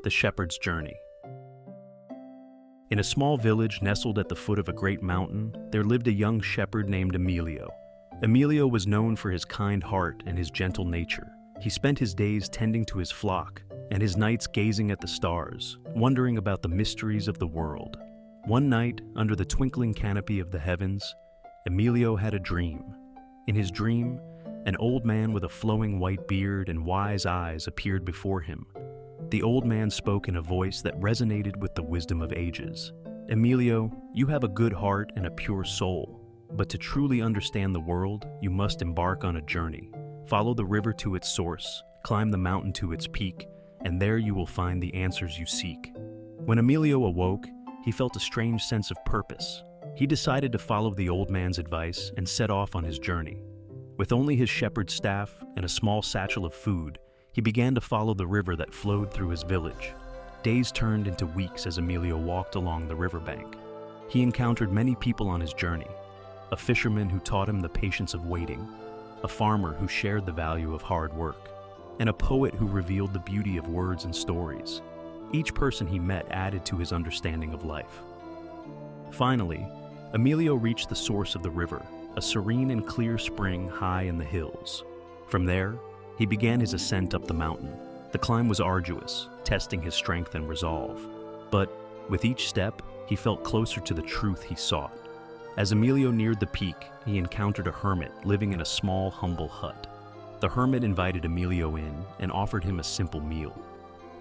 The Shepherd's Journey. In a small village nestled at the foot of a great mountain, there lived a young shepherd named Emilio. Emilio was known for his kind heart and his gentle nature. He spent his days tending to his flock, and his nights gazing at the stars, wondering about the mysteries of the world. One night, under the twinkling canopy of the heavens, Emilio had a dream. In his dream, an old man with a flowing white beard and wise eyes appeared before him. The old man spoke in a voice that resonated with the wisdom of ages. "Emilio, you have a good heart and a pure soul, but to truly understand the world, you must embark on a journey. Follow the river to its source, climb the mountain to its peak, and there you will find the answers you seek." When Emilio awoke, he felt a strange sense of purpose. He decided to follow the old man's advice and set off on his journey. With only his shepherd's staff and a small satchel of food, he began to follow the river that flowed through his village. Days turned into weeks as Emilio walked along the riverbank. He encountered many people on his journey: a fisherman who taught him the patience of waiting, a farmer who shared the value of hard work, and a poet who revealed the beauty of words and stories. Each person he met added to his understanding of life. Finally, Emilio reached the source of the river, a serene and clear spring high in the hills. From there, he began his ascent up the mountain. The climb was arduous, testing his strength and resolve. But with each step, he felt closer to the truth he sought. As Emilio neared the peak, he encountered a hermit living in a small, humble hut. The hermit invited Emilio in and offered him a simple meal.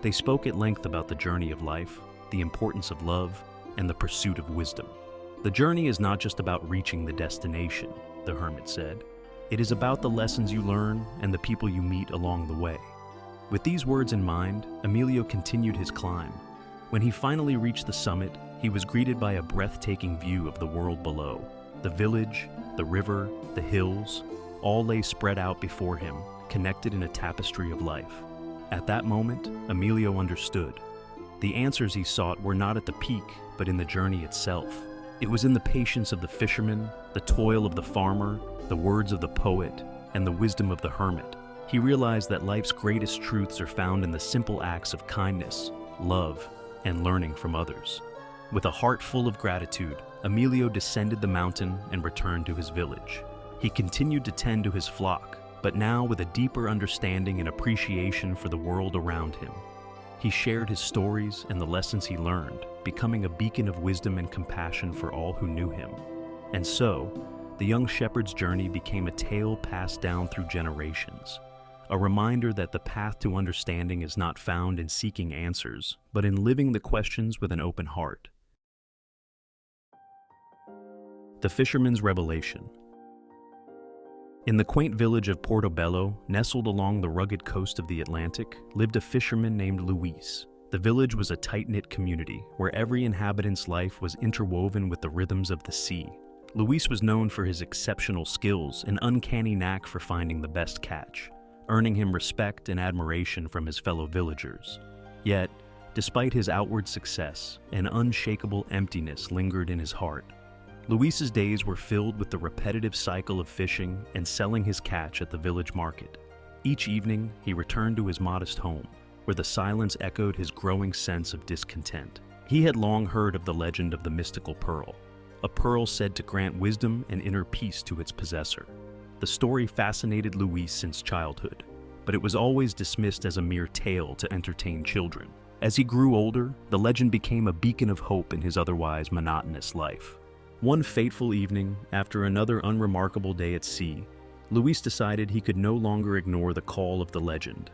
They spoke at length about the journey of life, the importance of love, and the pursuit of wisdom. "The journey is not just about reaching the destination," the hermit said. "It is about the lessons you learn and the people you meet along the way." With these words in mind, Emilio continued his climb. When he finally reached the summit, he was greeted by a breathtaking view of the world below. The village, the river, the hills, all lay spread out before him, connected in a tapestry of life. At that moment, Emilio understood. The answers he sought were not at the peak, but in the journey itself. It was in the patience of the fisherman, the toil of the farmer, the words of the poet, and the wisdom of the hermit. He realized that life's greatest truths are found in the simple acts of kindness, love, and learning from others. With a heart full of gratitude, Emilio descended the mountain and returned to his village. He continued to tend to his flock, but now with a deeper understanding and appreciation for the world around him. He shared his stories and the lessons he learned, becoming a beacon of wisdom and compassion for all who knew him. And so, the young shepherd's journey became a tale passed down through generations, a reminder that the path to understanding is not found in seeking answers, but in living the questions with an open heart. The Fisherman's Revelation. In the quaint village of Portobello, nestled along the rugged coast of the Atlantic, lived a fisherman named Luis. The village was a tight-knit community, where every inhabitant's life was interwoven with the rhythms of the sea. Luis was known for his exceptional skills and uncanny knack for finding the best catch, earning him respect and admiration from his fellow villagers. Yet, despite his outward success, an unshakable emptiness lingered in his heart. Luis's days were filled with the repetitive cycle of fishing and selling his catch at the village market. Each evening, he returned to his modest home, where the silence echoed his growing sense of discontent. He had long heard of the legend of the mystical pearl, a pearl said to grant wisdom and inner peace to its possessor. The story fascinated Luis since childhood, but it was always dismissed as a mere tale to entertain children. As he grew older, the legend became a beacon of hope in his otherwise monotonous life. One fateful evening, after another unremarkable day at sea, Luis decided he could no longer ignore the call of the legend.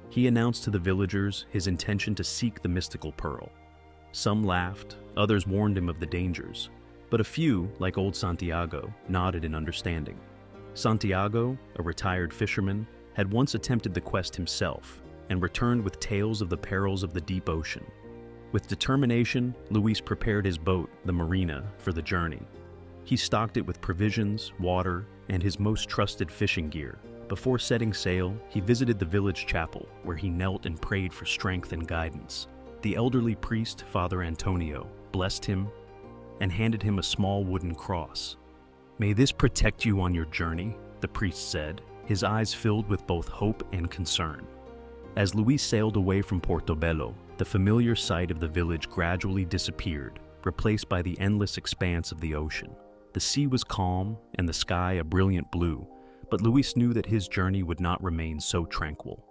He announced to the villagers his intention to seek the mystical pearl. Some laughed, others warned him of the dangers, but a few, like old Santiago, nodded in understanding. Santiago, a retired fisherman, had once attempted the quest himself and returned with tales of the perils of the deep ocean. With determination, Luis prepared his boat, the Marina, for the journey. He stocked it with provisions, water, and his most trusted fishing gear. Before setting sail, he visited the village chapel, where he knelt and prayed for strength and guidance. The elderly priest, Father Antonio, blessed him and handed him a small wooden cross. "May this protect you on your journey," the priest said, his eyes filled with both hope and concern. As Luis sailed away from Portobello, The familiar sight of the village gradually disappeared, replaced by the endless expanse of the ocean. The sea was calm and the sky a brilliant blue, but Luis knew that his journey would not remain so tranquil.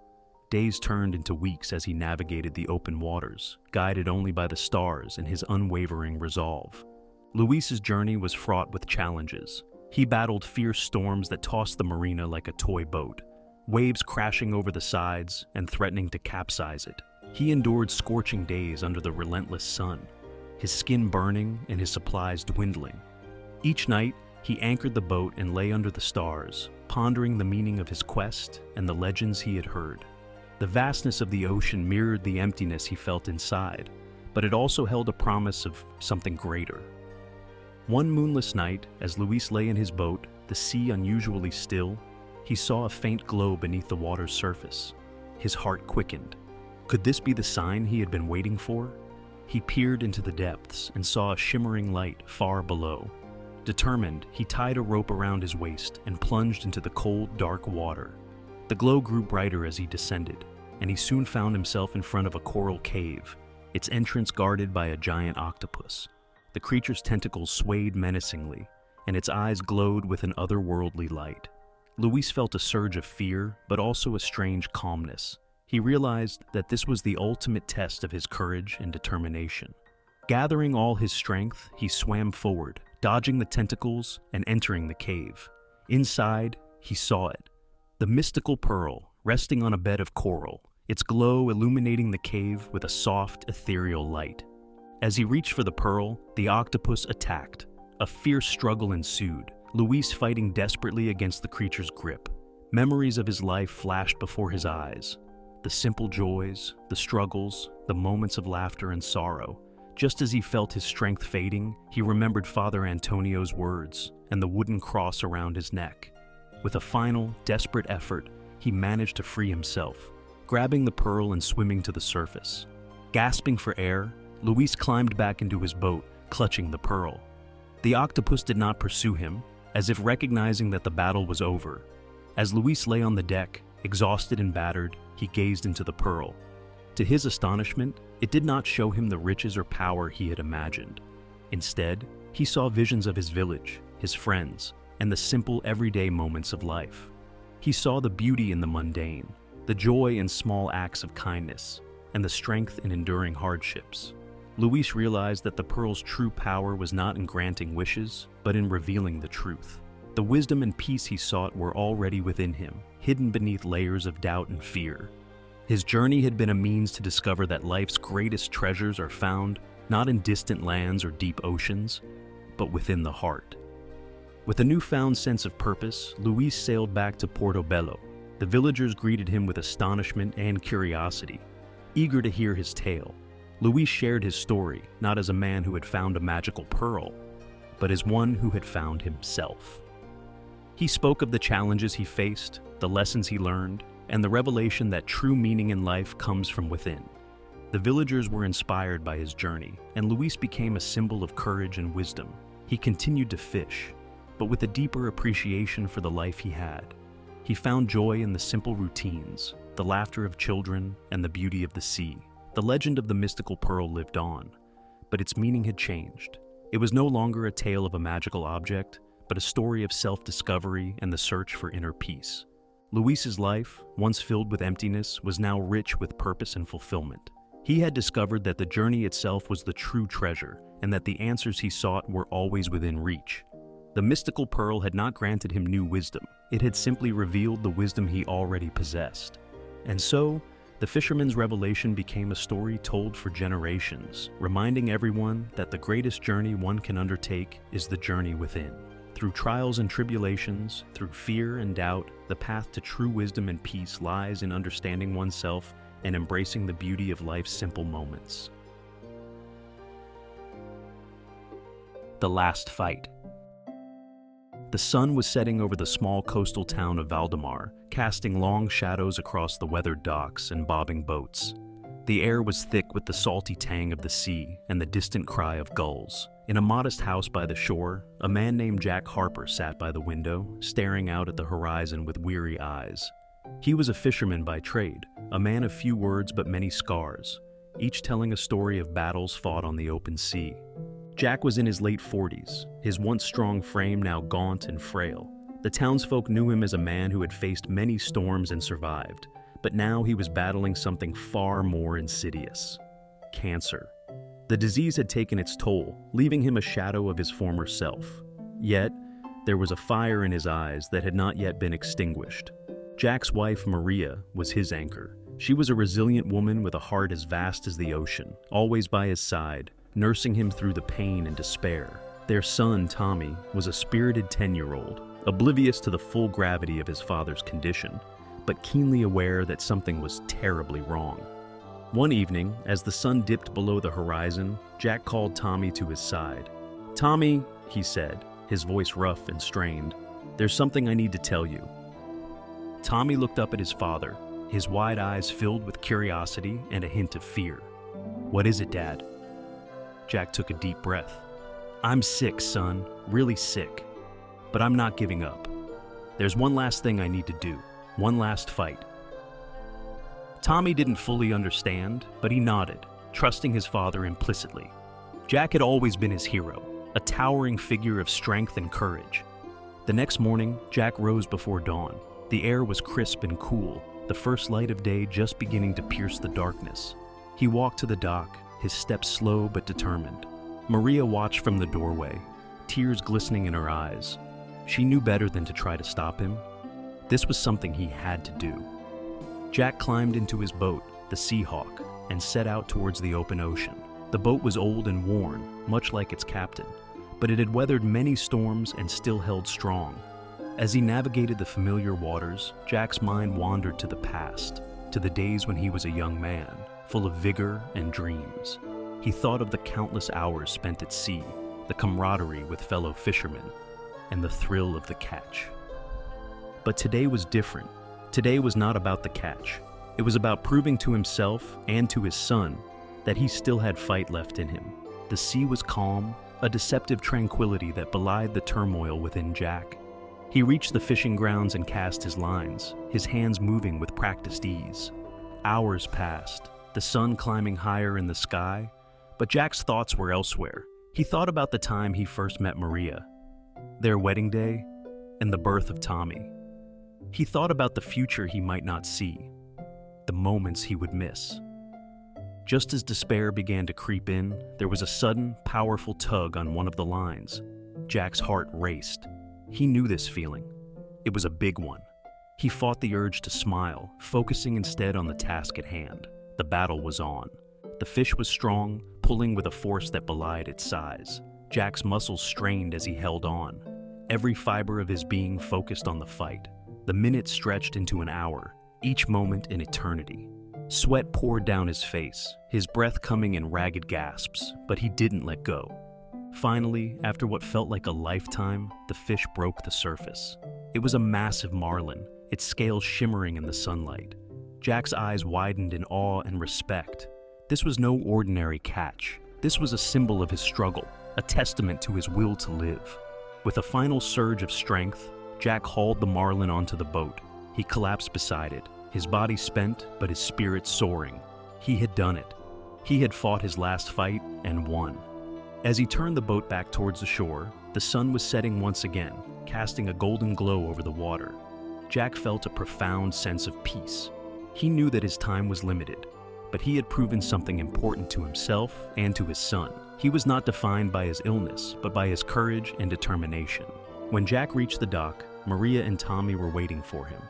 Days turned into weeks as he navigated the open waters, guided only by the stars and his unwavering resolve. Luis's journey was fraught with challenges. He battled fierce storms that tossed the marina like a toy boat, waves crashing over the sides and threatening to capsize it. He endured scorching days under the relentless sun, his skin burning and his supplies dwindling. Each night, he anchored the boat and lay under the stars, pondering the meaning of his quest and the legends he had heard. The vastness of the ocean mirrored the emptiness he felt inside, but it also held a promise of something greater. One moonless night, as Luis lay in his boat, the sea unusually still, he saw a faint glow beneath the water's surface. His heart quickened. Could this be the sign he had been waiting for? He peered into the depths and saw a shimmering light far below. Determined, he tied a rope around his waist and plunged into the cold, dark water. The glow grew brighter as he descended, and he soon found himself in front of a coral cave, its entrance guarded by a giant octopus. The creature's tentacles swayed menacingly, and its eyes glowed with an otherworldly light. Luis felt a surge of fear, but also a strange calmness. He realized that this was the ultimate test of his courage and determination. Gathering all his strength, he swam forward, dodging the tentacles and entering the cave. Inside, he saw it. The mystical pearl, resting on a bed of coral, its glow illuminating the cave with a soft, ethereal light. As he reached for the pearl, the octopus attacked. A fierce struggle ensued, Luis fighting desperately against the creature's grip. Memories of his life flashed before his eyes. The simple joys, the struggles, the moments of laughter and sorrow. Just as he felt his strength fading, he remembered Father Antonio's words and the wooden cross around his neck. With a final, desperate effort, he managed to free himself, grabbing the pearl and swimming to the surface. Gasping for air, Luis climbed back into his boat, clutching the pearl. The octopus did not pursue him, as if recognizing that the battle was over. As Luis lay on the deck, exhausted and battered, he gazed into the pearl. To his astonishment, it did not show him the riches or power he had imagined. Instead, he saw visions of his village, his friends, and the simple everyday moments of life. He saw the beauty in the mundane, the joy in small acts of kindness, and the strength in enduring hardships. Luis realized that the pearl's true power was not in granting wishes, but in revealing the truth. The wisdom and peace he sought were already within him, hidden beneath layers of doubt and fear. His journey had been a means to discover that life's greatest treasures are found not in distant lands or deep oceans, but within the heart. With a newfound sense of purpose, Luis sailed back to Portobello. The villagers greeted him with astonishment and curiosity, eager to hear his tale. Luis shared his story, not as a man who had found a magical pearl, but as one who had found himself. He spoke of the challenges he faced, the lessons he learned, and the revelation that true meaning in life comes from within. The villagers were inspired by his journey, and Luis became a symbol of courage and wisdom. He continued to fish, but with a deeper appreciation for the life he had. He found joy in the simple routines, the laughter of children, and the beauty of the sea. The legend of the mystical pearl lived on, but its meaning had changed. It was no longer a tale of a magical object, but a story of self-discovery and the search for inner peace. Luis's life, once filled with emptiness, was now rich with purpose and fulfillment. He had discovered that the journey itself was the true treasure, and that the answers he sought were always within reach. The mystical pearl had not granted him new wisdom. It had simply revealed the wisdom he already possessed. And so, the fisherman's revelation became a story told for generations, reminding everyone that the greatest journey one can undertake is the journey within. Through trials and tribulations, through fear and doubt, the path to true wisdom and peace lies in understanding oneself and embracing the beauty of life's simple moments. The last fight. The sun was setting over the small coastal town of Valdemar, casting long shadows across the weathered docks and bobbing boats. The air was thick with the salty tang of the sea and the distant cry of gulls. In a modest house by the shore, a man named Jack Harper sat by the window, staring out at the horizon with weary eyes. He was a fisherman by trade, a man of few words but many scars. each telling a story of battles fought on the open sea. Jack was in his late 40s, his once strong frame now gaunt and frail. The townsfolk knew him as a man who had faced many storms and survived, but now he was battling something far more insidious: cancer. The disease had taken its toll, leaving him a shadow of his former self. Yet, there was a fire in his eyes that had not yet been extinguished. Jack's wife, Maria, was his anchor. She was a resilient woman with a heart as vast as the ocean, always by his side, nursing him through the pain and despair. Their son, Tommy, was a spirited 10-year-old, oblivious to the full gravity of his father's condition, but keenly aware that something was terribly wrong. One evening, as the sun dipped below the horizon, Jack called Tommy to his side. "Tommy," he said, his voice rough and strained, "there's something I need to tell you." Tommy looked up at his father, his wide eyes filled with curiosity and a hint of fear. "What is it, Dad?" Jack took a deep breath. "I'm sick, son, really sick. But I'm not giving up. There's one last thing I need to do, one last fight." Tommy didn't fully understand, but he nodded, trusting his father implicitly. Jack had always been his hero, a towering figure of strength and courage. The next morning, Jack rose before dawn. The air was crisp and cool, the first light of day just beginning to pierce the darkness. He walked to the dock, his steps slow but determined. Maria watched from the doorway, tears glistening in her eyes. She knew better than to try to stop him. This was something he had to do. Jack climbed into his boat, the Seahawk, and set out towards the open ocean. The boat was old and worn, much like its captain, but it had weathered many storms and still held strong. As he navigated the familiar waters, Jack's mind wandered to the past, to the days when he was a young man, full of vigor and dreams. He thought of the countless hours spent at sea, the camaraderie with fellow fishermen, and the thrill of the catch. But today was different. Today was not about the catch. It was about proving to himself and to his son that he still had fight left in him. The sea was calm, a deceptive tranquility that belied the turmoil within Jack. He reached the fishing grounds and cast his lines, his hands moving with practiced ease. Hours passed, the sun climbing higher in the sky, but Jack's thoughts were elsewhere. He thought about the time he first met Maria, their wedding day, and the birth of Tommy. He thought about the future he might not see, the moments he would miss. Just as despair began to creep in, there was a sudden, powerful tug on one of the lines. Jack's heart raced. He knew this feeling. It was a big one. He fought the urge to smile, focusing instead on the task at hand. The battle was on. The fish was strong, pulling with a force that belied its size. Jack's muscles strained as he held on. Every fiber of his being focused on the fight. The minutes stretched into an hour, each moment an eternity. Sweat poured down his face, his breath coming in ragged gasps, but he didn't let go. Finally, after what felt like a lifetime, the fish broke the surface. It was a massive marlin, its scales shimmering in the sunlight. Jack's eyes widened in awe and respect. This was no ordinary catch. This was a symbol of his struggle, a testament to his will to live. With a final surge of strength, Jack hauled the marlin onto the boat. He collapsed beside it, his body spent, but his spirit soaring. He had done it. He had fought his last fight and won. As he turned the boat back towards the shore, the sun was setting once again, casting a golden glow over the water. Jack felt a profound sense of peace. He knew that his time was limited, but he had proven something important to himself and to his son. He was not defined by his illness, but by his courage and determination. When Jack reached the dock, Maria and Tommy were waiting for him.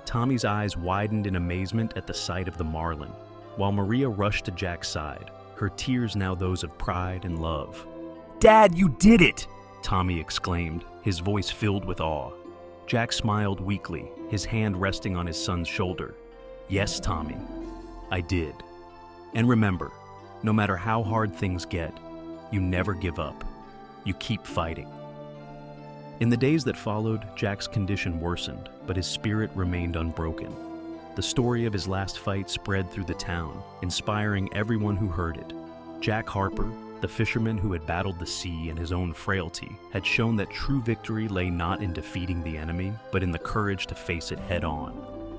Tommy's eyes widened in amazement at the sight of the marlin, while Maria rushed to Jack's side, her tears now those of pride and love. "Dad, you did it!" Tommy exclaimed, his voice filled with awe. Jack smiled weakly, his hand resting on his son's shoulder. "Yes, Tommy, I did. And remember, no matter how hard things get, you never give up. You keep fighting." In the days that followed, Jack's condition worsened, but his spirit remained unbroken. The story of his last fight spread through the town, inspiring everyone who heard it. Jack Harper, the fisherman who had battled the sea and his own frailty, had shown that true victory lay not in defeating the enemy, but in the courage to face it head-on.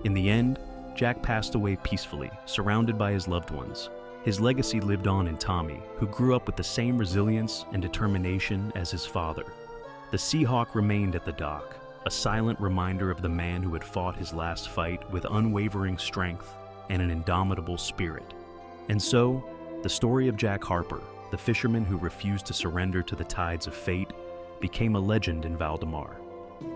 In the end, Jack passed away peacefully, surrounded by his loved ones. His legacy lived on in Tommy, who grew up with the same resilience and determination as his father. The Seahawk remained at the dock, a silent reminder of the man who had fought his last fight with unwavering strength and an indomitable spirit. And so, the story of Jack Harper, the fisherman who refused to surrender to the tides of fate, became a legend in Valdemar.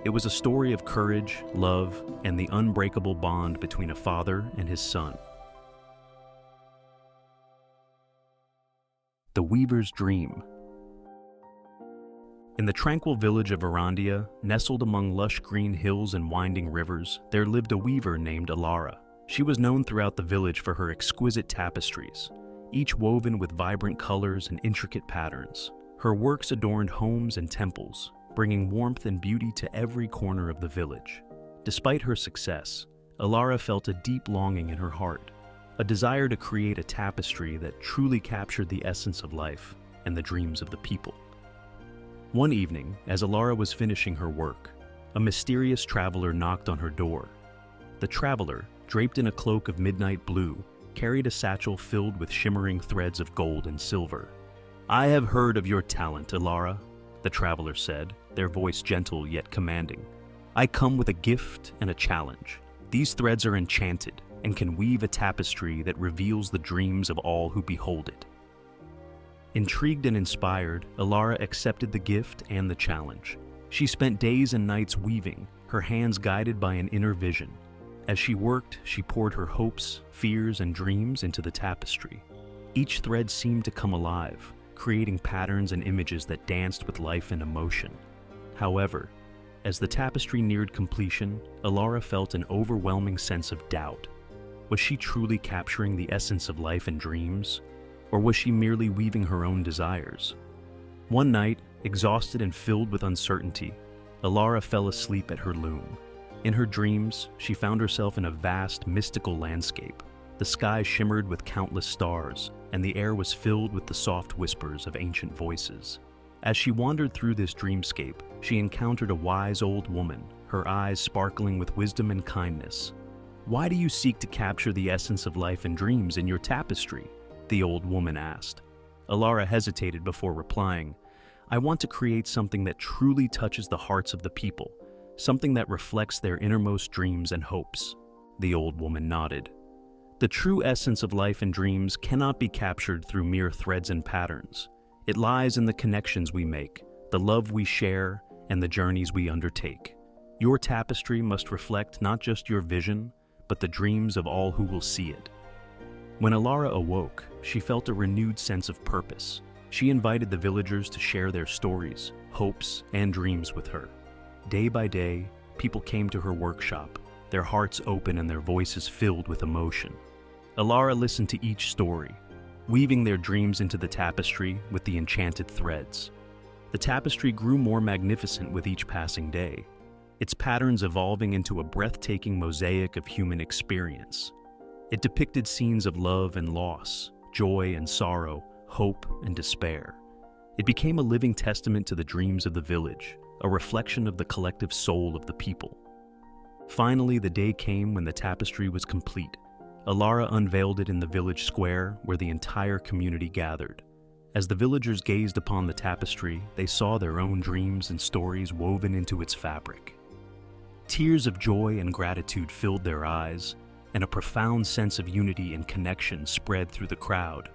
It was a story of courage, love, and the unbreakable bond between a father and his son. The Weaver's Dream. In the tranquil village of Varandia, nestled among lush green hills and winding rivers, there lived a weaver named Alara. She was known throughout the village for her exquisite tapestries, each woven with vibrant colors and intricate patterns. Her works adorned homes and temples, bringing warmth and beauty to every corner of the village. Despite her success, Alara felt a deep longing in her heart, a desire to create a tapestry that truly captured the essence of life and the dreams of the people. One evening, as Alara was finishing her work, a mysterious traveler knocked on her door. The traveler, draped in a cloak of midnight blue, carried a satchel filled with shimmering threads of gold and silver. "I have heard of your talent, Alara," the traveler said, their voice gentle yet commanding. "I come with a gift and a challenge. These threads are enchanted and can weave a tapestry that reveals the dreams of all who behold it." Intrigued and inspired, Alara accepted the gift and the challenge. She spent days and nights weaving, her hands guided by an inner vision. As she worked, she poured her hopes, fears, and dreams into the tapestry. Each thread seemed to come alive, creating patterns and images that danced with life and emotion. However, as the tapestry neared completion, Alara felt an overwhelming sense of doubt. Was she truly capturing the essence of life and dreams? Or was she merely weaving her own desires? One night, exhausted and filled with uncertainty, Alara fell asleep at her loom. In her dreams, she found herself in a vast, mystical landscape. The sky shimmered with countless stars, and the air was filled with the soft whispers of ancient voices. As she wandered through this dreamscape, she encountered a wise old woman, her eyes sparkling with wisdom and kindness. "Why do you seek to capture the essence of life and dreams in your tapestry?" the old woman asked. Alara hesitated before replying, "I want to create something that truly touches the hearts of the people, something that reflects their innermost dreams and hopes." The old woman nodded. "The true essence of life and dreams cannot be captured through mere threads and patterns. It lies in the connections we make, the love we share, and the journeys we undertake. Your tapestry must reflect not just your vision, but the dreams of all who will see it." When Alara awoke, she felt a renewed sense of purpose. She invited the villagers to share their stories, hopes, and dreams with her. Day by day, people came to her workshop, their hearts open and their voices filled with emotion. Alara listened to each story, weaving their dreams into the tapestry with the enchanted threads. The tapestry grew more magnificent with each passing day, its patterns evolving into a breathtaking mosaic of human experience. It depicted scenes of love and loss, joy and sorrow, hope and despair. It became a living testament to the dreams of the village, a reflection of the collective soul of the people. Finally, the day came when the tapestry was complete. Alara unveiled it in the village square where the entire community gathered. As the villagers gazed upon the tapestry, they saw their own dreams and stories woven into its fabric. Tears of joy and gratitude filled their eyes, and a profound sense of unity and connection spread through the crowd.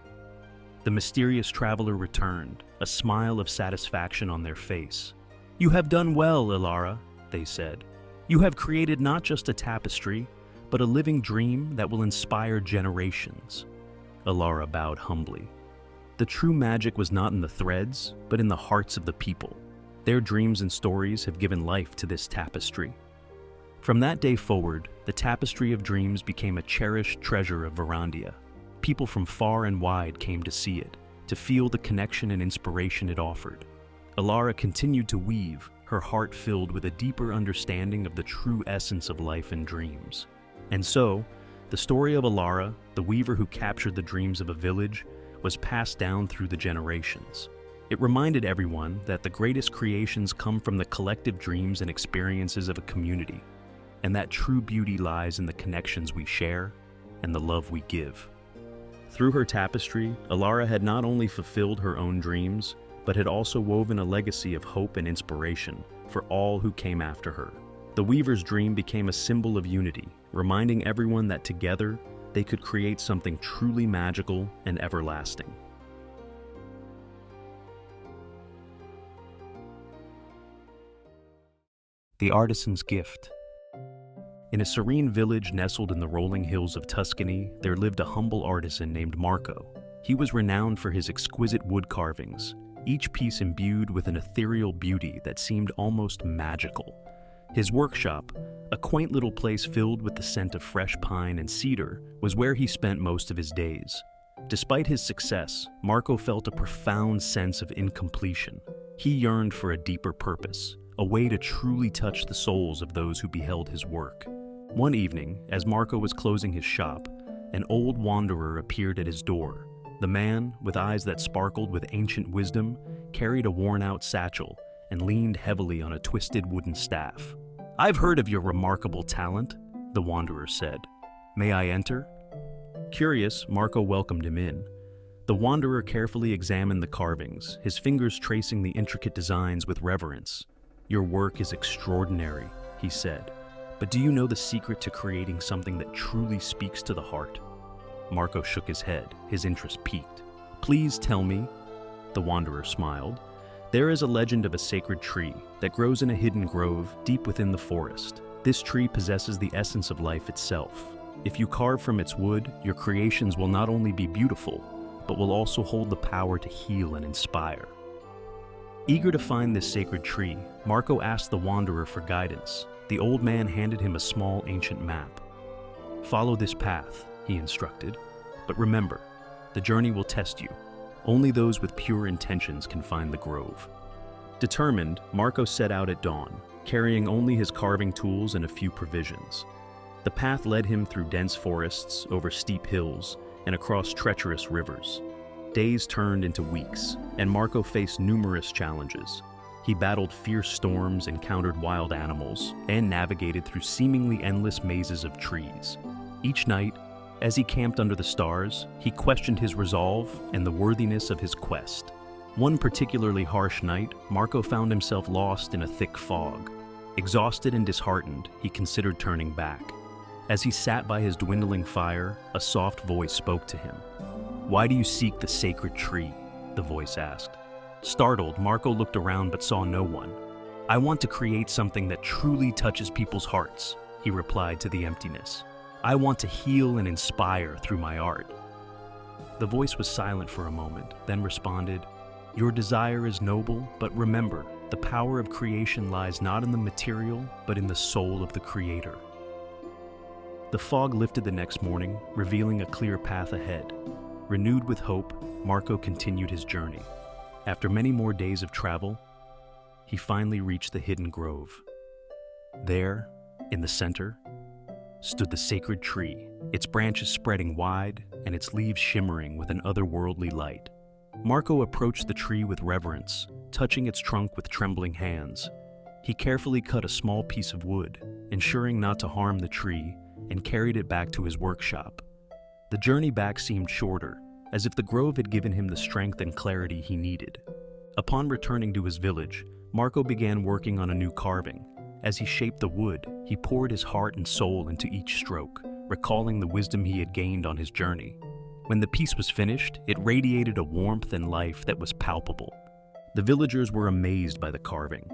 The mysterious traveler returned, a smile of satisfaction on their face. "You have done well, Alara," they said. "You have created not just a tapestry, but a living dream that will inspire generations." Alara bowed humbly. The true magic was not in the threads, but in the hearts of the people. Their dreams and stories have given life to this tapestry. From that day forward, the Tapestry of Dreams became a cherished treasure of Varandia. People from far and wide came to see it, to feel the connection and inspiration it offered. Alara continued to weave, her heart filled with a deeper understanding of the true essence of life and dreams. And so, the story of Alara, the weaver who captured the dreams of a village, was passed down through the generations. It reminded everyone that the greatest creations come from the collective dreams and experiences of a community, and that true beauty lies in the connections we share and the love we give. Through her tapestry, Alara had not only fulfilled her own dreams, but had also woven a legacy of hope and inspiration for all who came after her. The weaver's dream became a symbol of unity, reminding everyone that together they could create something truly magical and everlasting. The Artisan's Gift. In a serene village nestled in the rolling hills of Tuscany, there lived a humble artisan named Marco. He was renowned for his exquisite wood carvings, each piece imbued with an ethereal beauty that seemed almost magical. His workshop, a quaint little place filled with the scent of fresh pine and cedar, was where he spent most of his days. Despite his success, Marco felt a profound sense of incompletion. He yearned for a deeper purpose, a way to truly touch the souls of those who beheld his work. One evening, as Marco was closing his shop, an old wanderer appeared at his door. The man, with eyes that sparkled with ancient wisdom, carried a worn-out satchel and leaned heavily on a twisted wooden staff. "I've heard of your remarkable talent," the wanderer said. "May I enter?" Curious, Marco welcomed him in. The wanderer carefully examined the carvings, his fingers tracing the intricate designs with reverence. "Your work is extraordinary," he said. "But do you know the secret to creating something that truly speaks to the heart?" Marco shook his head, his interest piqued. "Please tell me." The wanderer smiled. "There is a legend of a sacred tree that grows in a hidden grove deep within the forest. This tree possesses the essence of life itself. If you carve from its wood, your creations will not only be beautiful, but will also hold the power to heal and inspire." Eager to find this sacred tree, Marco asked the wanderer for guidance. The old man handed him a small ancient map. "Follow this path," he instructed. "But remember, the journey will test you. Only those with pure intentions can find the grove." Determined, Marco set out at dawn, carrying only his carving tools and a few provisions. The path led him through dense forests, over steep hills, and across treacherous rivers. Days turned into weeks, and Marco faced numerous challenges. He battled fierce storms, encountered wild animals, and navigated through seemingly endless mazes of trees. Each night, as he camped under the stars, he questioned his resolve and the worthiness of his quest. One particularly harsh night, Marco found himself lost in a thick fog. Exhausted and disheartened, he considered turning back. As he sat by his dwindling fire, a soft voice spoke to him. "Why do you seek the sacred tree?" the voice asked. Startled, Marco looked around but saw no one. "I want to create something that truly touches people's hearts," he replied to the emptiness. "I want to heal and inspire through my art." The voice was silent for a moment, then responded, "Your desire is noble, but remember, the power of creation lies not in the material, but in the soul of the creator." The fog lifted the next morning, revealing a clear path ahead. Renewed with hope, Marco continued his journey. After many more days of travel, he finally reached the hidden grove. There, in the center, stood the sacred tree, its branches spreading wide and its leaves shimmering with an otherworldly light. Marco approached the tree with reverence, touching its trunk with trembling hands. He carefully cut a small piece of wood, ensuring not to harm the tree, and carried it back to his workshop. The journey back seemed shorter, as if the grove had given him the strength and clarity he needed. Upon returning to his village, Marco began working on a new carving. As he shaped the wood, he poured his heart and soul into each stroke, recalling the wisdom he had gained on his journey. When the piece was finished, it radiated a warmth and life that was palpable. The villagers were amazed by the carving.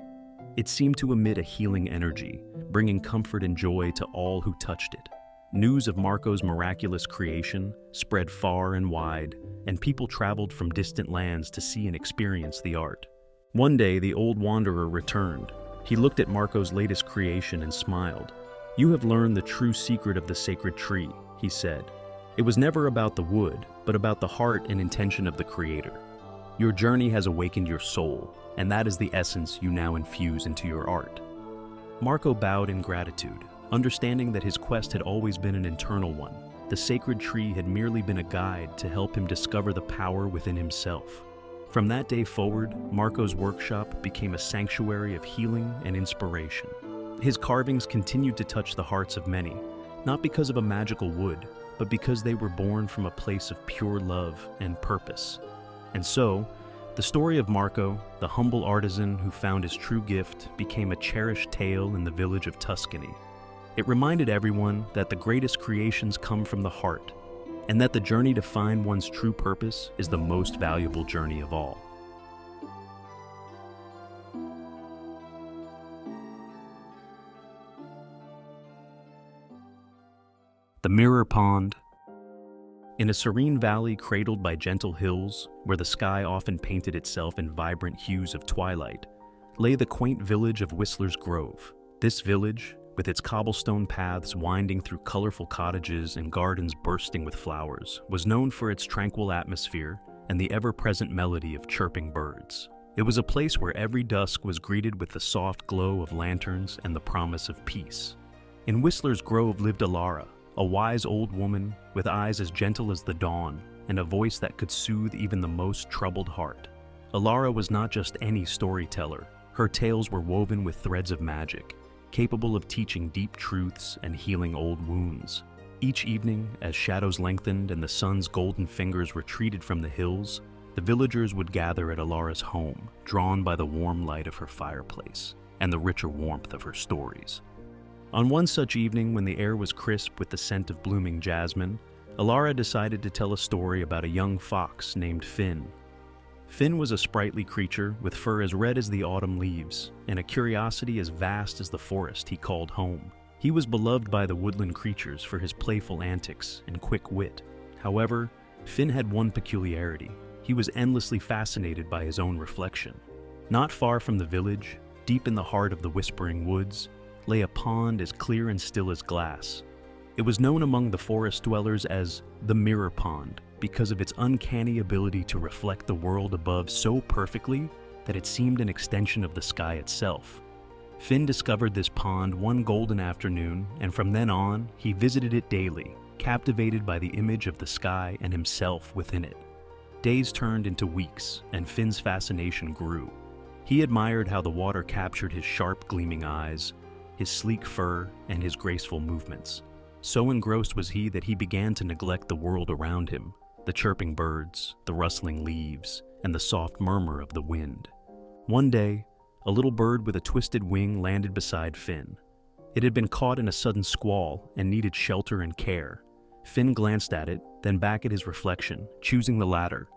It seemed to emit a healing energy, bringing comfort and joy to all who touched it. News of Marco's miraculous creation spread far and wide, and people traveled from distant lands to see and experience the art. One day, the old wanderer returned. He looked at Marco's latest creation and smiled. "You have learned the true secret of the sacred tree," he said. "It was never about the wood, but about the heart and intention of the creator. Your journey has awakened your soul, and that is the essence you now infuse into your art." Marco bowed in gratitude, understanding that his quest had always been an internal one. The sacred tree had merely been a guide to help him discover the power within himself. From that day forward, Marco's workshop became a sanctuary of healing and inspiration. His carvings continued to touch the hearts of many, not because of a magical wood, but because they were born from a place of pure love and purpose. And so, the story of Marco, the humble artisan who found his true gift, became a cherished tale in the village of Tuscany. It reminded everyone that the greatest creations come from the heart, and that the journey to find one's true purpose is the most valuable journey of all. The Mirror Pond. In a serene valley cradled by gentle hills, where the sky often painted itself in vibrant hues of twilight, lay the quaint village of Whistler's Grove. This village, with its cobblestone paths winding through colorful cottages and gardens bursting with flowers, was known for its tranquil atmosphere and the ever-present melody of chirping birds. It was a place where every dusk was greeted with the soft glow of lanterns and the promise of peace. In Whistler's Grove lived Alara, a wise old woman with eyes as gentle as the dawn and a voice that could soothe even the most troubled heart. Alara was not just any storyteller. Her tales were woven with threads of magic, capable of teaching deep truths and healing old wounds. Each evening, as shadows lengthened and the sun's golden fingers retreated from the hills, the villagers would gather at Alara's home, drawn by the warm light of her fireplace and the richer warmth of her stories. On one such evening, when the air was crisp with the scent of blooming jasmine, Alara decided to tell a story about a young fox named Finn. Finn was a sprightly creature with fur as red as the autumn leaves and a curiosity as vast as the forest he called home. He was beloved by the woodland creatures for his playful antics and quick wit. However, Finn had one peculiarity. He was endlessly fascinated by his own reflection. Not far from the village, deep in the heart of the whispering woods, lay a pond as clear and still as glass. It was known among the forest dwellers as the Mirror Pond because of its uncanny ability to reflect the world above so perfectly that it seemed an extension of the sky itself. Finn discovered this pond one golden afternoon, and from then on, he visited it daily, captivated by the image of the sky and himself within it. Days turned into weeks, and Finn's fascination grew. He admired how the water captured his sharp, gleaming eyes, his sleek fur, and his graceful movements. So engrossed was he that he began to neglect the world around him, the chirping birds, the rustling leaves, and the soft murmur of the wind. One day, a little bird with a twisted wing landed beside Finn. It had been caught in a sudden squall and needed shelter and care. Finn glanced at it, then back at his reflection, choosing the latter.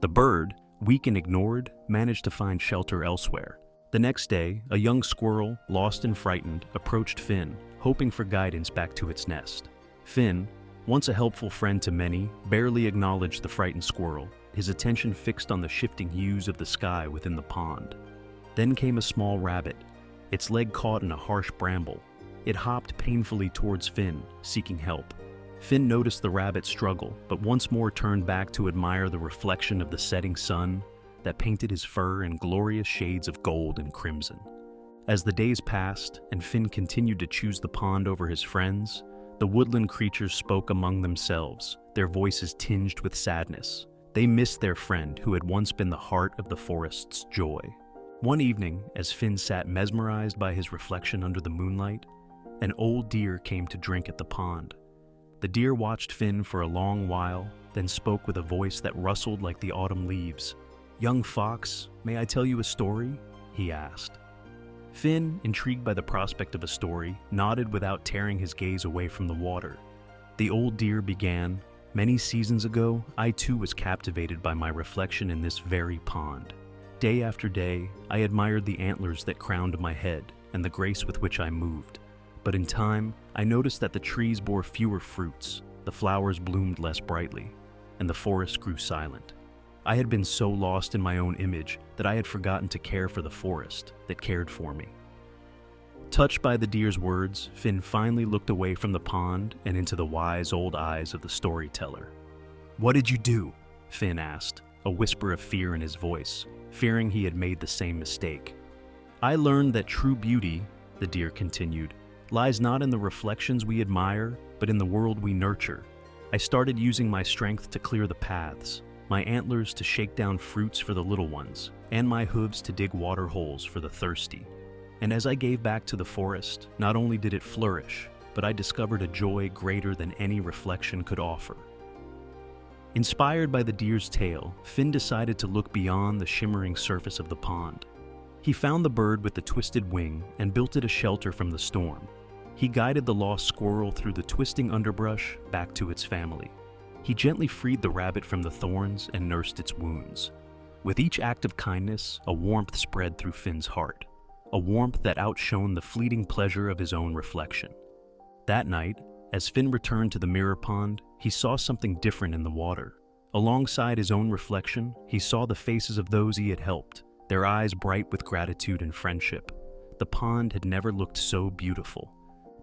The bird, weak and ignored, managed to find shelter elsewhere. The next day, a young squirrel, lost and frightened, approached Finn, hoping for guidance back to its nest. Finn, once a helpful friend to many, barely acknowledged the frightened squirrel, his attention fixed on the shifting hues of the sky within the pond. Then came a small rabbit, its leg caught in a harsh bramble. It hopped painfully towards Finn, seeking help. Finn noticed the rabbit struggle, but once more turned back to admire the reflection of the setting sun that painted his fur in glorious shades of gold and crimson. As the days passed and Finn continued to choose the pond over his friends, the woodland creatures spoke among themselves, their voices tinged with sadness. They missed their friend who had once been the heart of the forest's joy. One evening, as Finn sat mesmerized by his reflection under the moonlight, an old deer came to drink at the pond. The deer watched Finn for a long while, then spoke with a voice that rustled like the autumn leaves. "Young fox, may I tell you a story?" he asked. Finn, intrigued by the prospect of a story, nodded without tearing his gaze away from the water. The old deer began, "Many seasons ago, I too was captivated by my reflection in this very pond. Day after day, I admired the antlers that crowned my head and the grace with which I moved. But in time, I noticed that the trees bore fewer fruits, the flowers bloomed less brightly, and the forest grew silent. I had been so lost in my own image that I had forgotten to care for the forest that cared for me." Touched by the deer's words, Finn finally looked away from the pond and into the wise old eyes of the storyteller. "What did you do?" Finn asked, a whisper of fear in his voice, fearing he had made the same mistake. "I learned that true beauty," the deer continued, "lies not in the reflections we admire, but in the world we nurture. I started using my strength to clear the paths, my antlers to shake down fruits for the little ones, and my hooves to dig water holes for the thirsty. And as I gave back to the forest, not only did it flourish, but but I discovered a joy greater than any reflection could offer. Inspired by the deer's tail, Finn decided to look beyond the shimmering surface of the pond. He found the bird with the twisted wing and built it a shelter from the storm. He guided the lost squirrel through the twisting underbrush back to its family. He gently freed the rabbit from the thorns and nursed its wounds. With each act of kindness, a warmth spread through Finn's heart, a warmth that outshone the fleeting pleasure of his own reflection. That night, as Finn returned to the mirror pond, he saw something different in the water. Alongside his own reflection, he saw the faces of those he had helped, their eyes bright with gratitude and friendship. The pond had never looked so beautiful.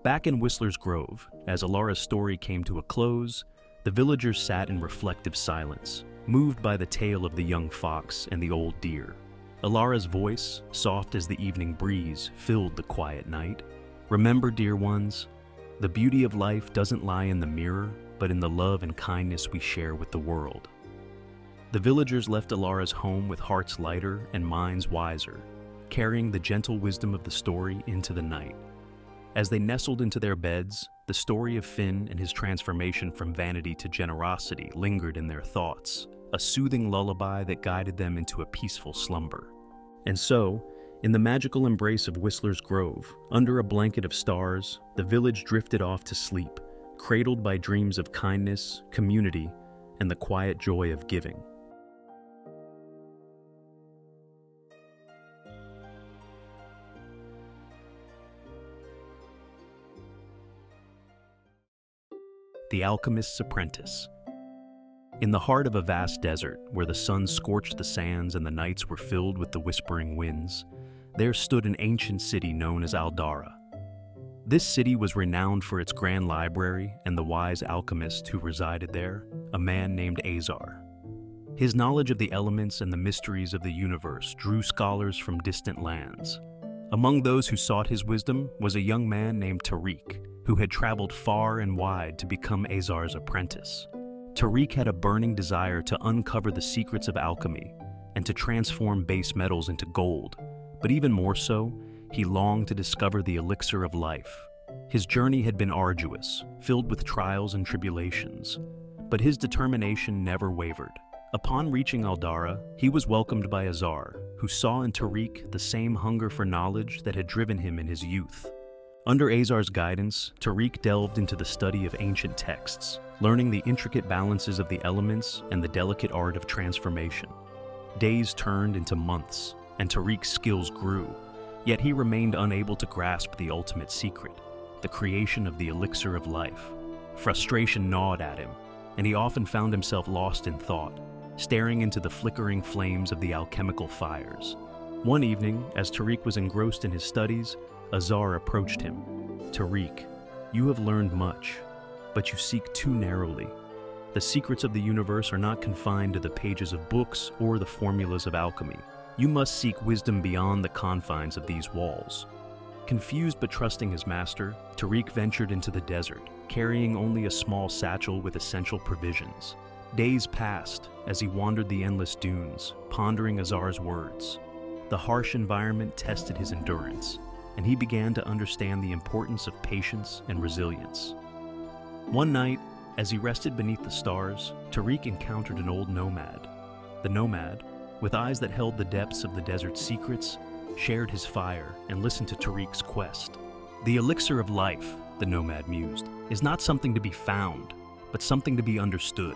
Back in Whistler's Grove, as Alara's story came to a close, the villagers sat in reflective silence, moved by the tale of the young fox and the old deer. Alara's voice, soft as the evening breeze, filled the quiet night. Remember, dear ones, the beauty of life doesn't lie in the mirror, but in the love and kindness we share with the world. The villagers left Alara's home with hearts lighter and minds wiser, carrying the gentle wisdom of the story into the night. As they nestled into their beds, the story of Finn and his transformation from vanity to generosity lingered in their thoughts, a soothing lullaby that guided them into a peaceful slumber. And so, in the magical embrace of Whistler's Grove, under a blanket of stars, the village drifted off to sleep, cradled by dreams of kindness, community, and the quiet joy of giving. The Alchemist's Apprentice. In the heart of a vast desert, where the sun scorched the sands and the nights were filled with the whispering winds, there stood an ancient city known as Aldara. This city was renowned for its grand library and the wise alchemist who resided there, a man named Azar. His knowledge of the elements and the mysteries of the universe drew scholars from distant lands. Among those who sought his wisdom was a young man named Tariq, who had traveled far and wide to become Azar's apprentice. Tariq had a burning desire to uncover the secrets of alchemy and to transform base metals into gold, but even more so, he longed to discover the elixir of life. His journey had been arduous, filled with trials and tribulations, but his determination never wavered. Upon reaching Aldara, he was welcomed by Azar, who saw in Tariq the same hunger for knowledge that had driven him in his youth. Under Azar's guidance, Tariq delved into the study of ancient texts, learning the intricate balances of the elements and the delicate art of transformation. Days turned into months, and Tariq's skills grew, yet he remained unable to grasp the ultimate secret, the creation of the elixir of life. Frustration gnawed at him, and he often found himself lost in thought, staring into the flickering flames of the alchemical fires. One evening, as Tariq was engrossed in his studies, Azar approached him. "Tariq, you have learned much, but you seek too narrowly. The secrets of the universe are not confined to the pages of books or the formulas of alchemy. You must seek wisdom beyond the confines of these walls." Confused but trusting his master, Tariq ventured into the desert, carrying only a small satchel with essential provisions. Days passed as he wandered the endless dunes, pondering Azar's words. The harsh environment tested his endurance, and he began to understand the importance of patience and resilience. One night, as he rested beneath the stars, Tariq encountered an old nomad. The nomad, with eyes that held the depths of the desert's secrets, shared his fire and listened to Tariq's quest. "The elixir of life," the nomad mused, "is not something to be found, but something to be understood.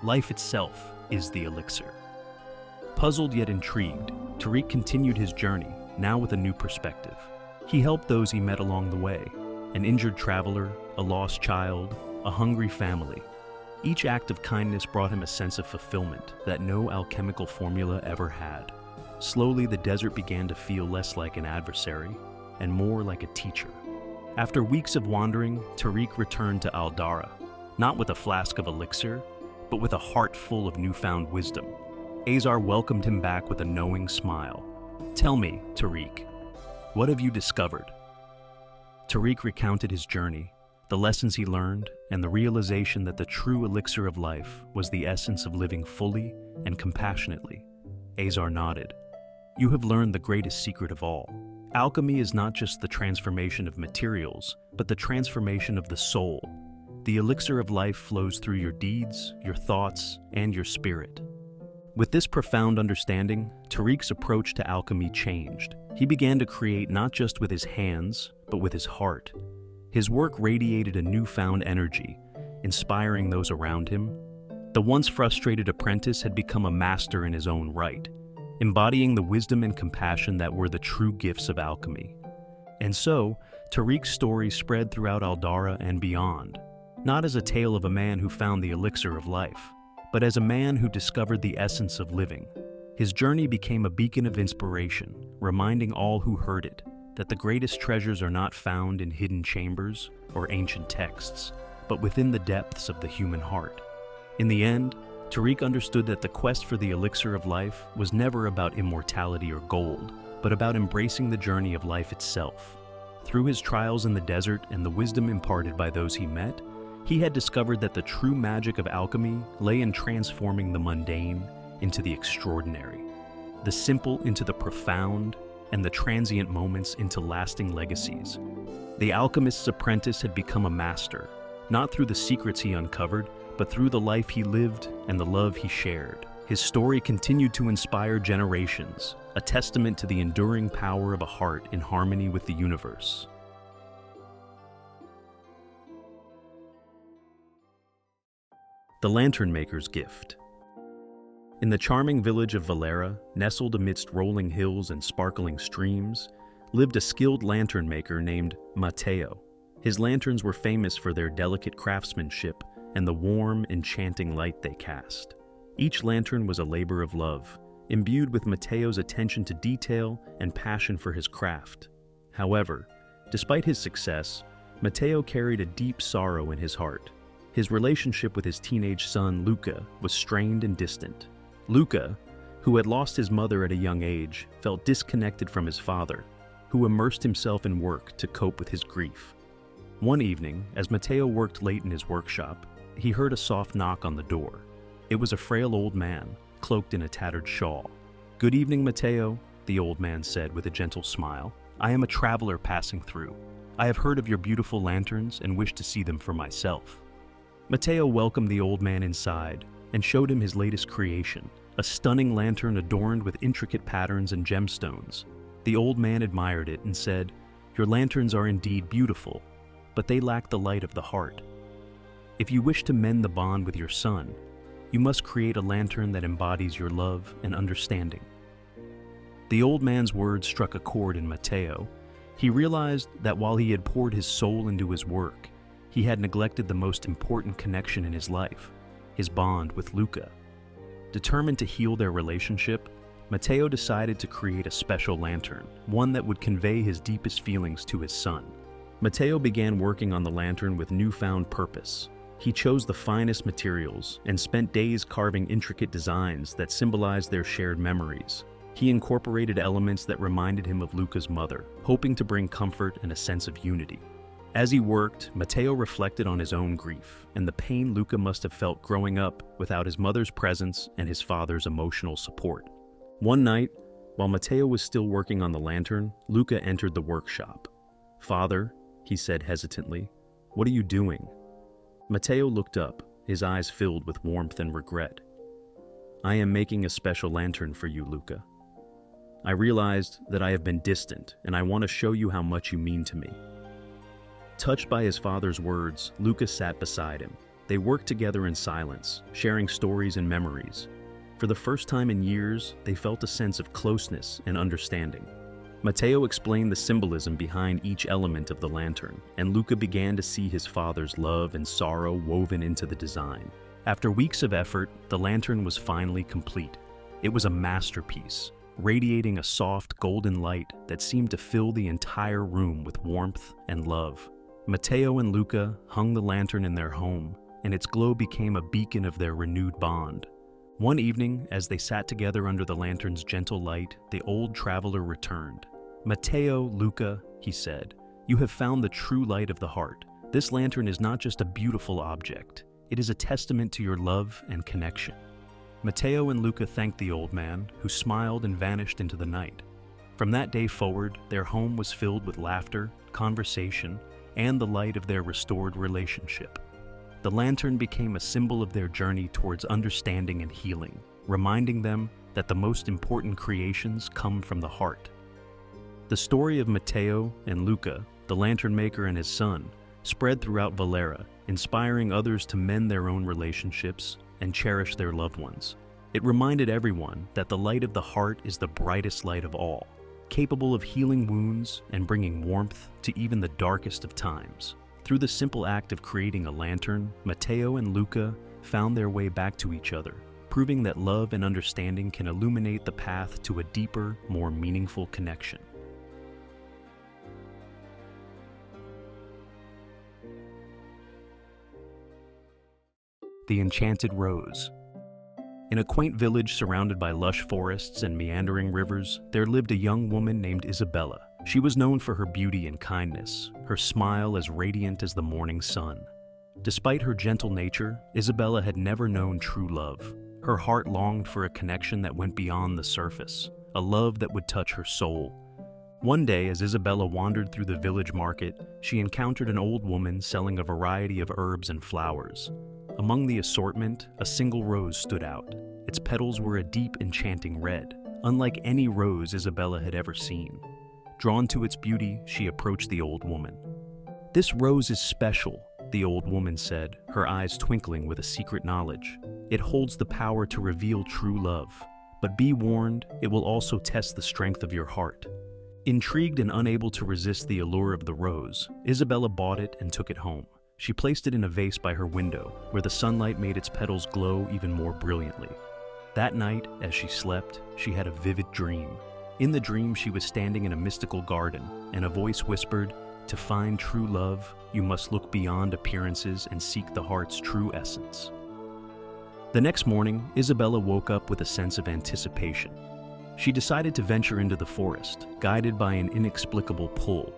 Life itself is the elixir." Puzzled yet intrigued, Tariq continued his journey, now with a new perspective. He helped those he met along the way, an injured traveler, a lost child, a hungry family. Each act of kindness brought him a sense of fulfillment that no alchemical formula ever had. Slowly, the desert began to feel less like an adversary and more like a teacher. After weeks of wandering, Tariq returned to Aldara, not with a flask of elixir, but with a heart full of newfound wisdom. Azar welcomed him back with a knowing smile. "Tell me, Tariq, what have you discovered?" Tariq recounted his journey, the lessons he learned, and the realization that the true elixir of life was the essence of living fully and compassionately. Azar nodded. "You have learned the greatest secret of all, Alchemy is not just the transformation of materials, but the transformation of the soul. The elixir of life flows through your deeds, your thoughts, and your spirit. With this profound understanding, Tariq's approach to alchemy changed. He began to create not just with his hands, but with his heart. His work radiated a newfound energy, inspiring those around him. The once frustrated apprentice had become a master in his own right, embodying the wisdom and compassion that were the true gifts of alchemy. And so, Tariq's story spread throughout Aldara and beyond, not as a tale of a man who found the elixir of life, but as a man who discovered the essence of living. His journey became a beacon of inspiration, reminding all who heard it that the greatest treasures are not found in hidden chambers or ancient texts, but within the depths of the human heart. In the end, Tariq understood that the quest for the elixir of life was never about immortality or gold, but about embracing the journey of life itself. Through his trials in the desert and the wisdom imparted by those he met, he had discovered that the true magic of alchemy lay in transforming the mundane into the extraordinary, the simple into the profound, and the transient moments into lasting legacies. The alchemist's apprentice had become a master, not through the secrets he uncovered, but through the life he lived and the love he shared. His story continued to inspire generations, a testament to the enduring power of a heart in harmony with the universe. The Lantern Maker's Gift. In the charming village of Valera, nestled amidst rolling hills and sparkling streams, lived a skilled lantern maker named Mateo. His lanterns were famous for their delicate craftsmanship and the warm, enchanting light they cast. Each lantern was a labor of love, imbued with Mateo's attention to detail and passion for his craft. However, despite his success, Mateo carried a deep sorrow in his heart. His relationship with his teenage son, Luca, was strained and distant. Luca, who had lost his mother at a young age, felt disconnected from his father, who immersed himself in work to cope with his grief. One evening, as Mateo worked late in his workshop, he heard a soft knock on the door. It was a frail old man, cloaked in a tattered shawl. "Good evening, Mateo," the old man said with a gentle smile. "I am a traveler passing through. I have heard of your beautiful lanterns and wish to see them for myself." Mateo welcomed the old man inside and showed him his latest creation, a stunning lantern adorned with intricate patterns and gemstones. The old man admired it and said, "Your lanterns are indeed beautiful, but they lack the light of the heart. If you wish to mend the bond with your son, you must create a lantern that embodies your love and understanding." The old man's words struck a chord in Mateo. He realized that while he had poured his soul into his work, he had neglected the most important connection in his life, his bond with Luca. Determined to heal their relationship, Mateo decided to create a special lantern, one that would convey his deepest feelings to his son. Mateo began working on the lantern with newfound purpose. He chose the finest materials and spent days carving intricate designs that symbolized their shared memories. He incorporated elements that reminded him of Luca's mother, hoping to bring comfort and a sense of unity. As he worked, Mateo reflected on his own grief and the pain Luca must have felt growing up without his mother's presence and his father's emotional support. One night, while Mateo was still working on the lantern, Luca entered the workshop. "Father," he said hesitantly, "what are you doing?" Mateo looked up, his eyes filled with warmth and regret. "I am making a special lantern for you, Luca. I realized that I have been distant, and I want to show you how much you mean to me." Touched by his father's words, Luca sat beside him. They worked together in silence, sharing stories and memories. For the first time in years, they felt a sense of closeness and understanding. Mateo explained the symbolism behind each element of the lantern, and Luca began to see his father's love and sorrow woven into the design. After weeks of effort, the lantern was finally complete. It was a masterpiece, radiating a soft golden light that seemed to fill the entire room with warmth and love. Mateo and Luca hung the lantern in their home, and its glow became a beacon of their renewed bond. One evening, as they sat together under the lantern's gentle light, the old traveler returned. "Mateo, Luca," he said, "you have found the true light of the heart. This lantern is not just a beautiful object. It is a testament to your love and connection." Mateo and Luca thanked the old man, who smiled and vanished into the night. From that day forward, their home was filled with laughter, conversation, and the light of their restored relationship. The lantern became a symbol of their journey towards understanding and healing, reminding them that the most important creations come from the heart. The story of Matteo and Luca, the lantern maker and his son, spread throughout Valera, inspiring others to mend their own relationships and cherish their loved ones. It reminded everyone that the light of the heart is the brightest light of all, capable of healing wounds and bringing warmth to even the darkest of times. Through the simple act of creating a lantern, Matteo and Luca found their way back to each other, proving that love and understanding can illuminate the path to a deeper, more meaningful connection. The Enchanted Rose. In a quaint village surrounded by lush forests and meandering rivers, there lived a young woman named Isabella. She was known for her beauty and kindness, her smile as radiant as the morning sun. Despite her gentle nature, Isabella had never known true love. Her heart longed for a connection that went beyond the surface, a love that would touch her soul. One day, as Isabella wandered through the village market, she encountered an old woman selling a variety of herbs and flowers. Among the assortment, a single rose stood out. Its petals were a deep, enchanting red, unlike any rose Isabella had ever seen. Drawn to its beauty, she approached the old woman. "This rose is special," the old woman said, her eyes twinkling with a secret knowledge. "It holds the power to reveal true love. But be warned, it will also test the strength of your heart." Intrigued and unable to resist the allure of the rose, Isabella bought it and took it home. She placed it in a vase by her window, where the sunlight made its petals glow even more brilliantly. That night, as she slept, she had a vivid dream. In the dream, she was standing in a mystical garden, and a voice whispered, "To find true love, you must look beyond appearances and seek the heart's true essence." The next morning, Isabella woke up with a sense of anticipation. She decided to venture into the forest, guided by an inexplicable pull.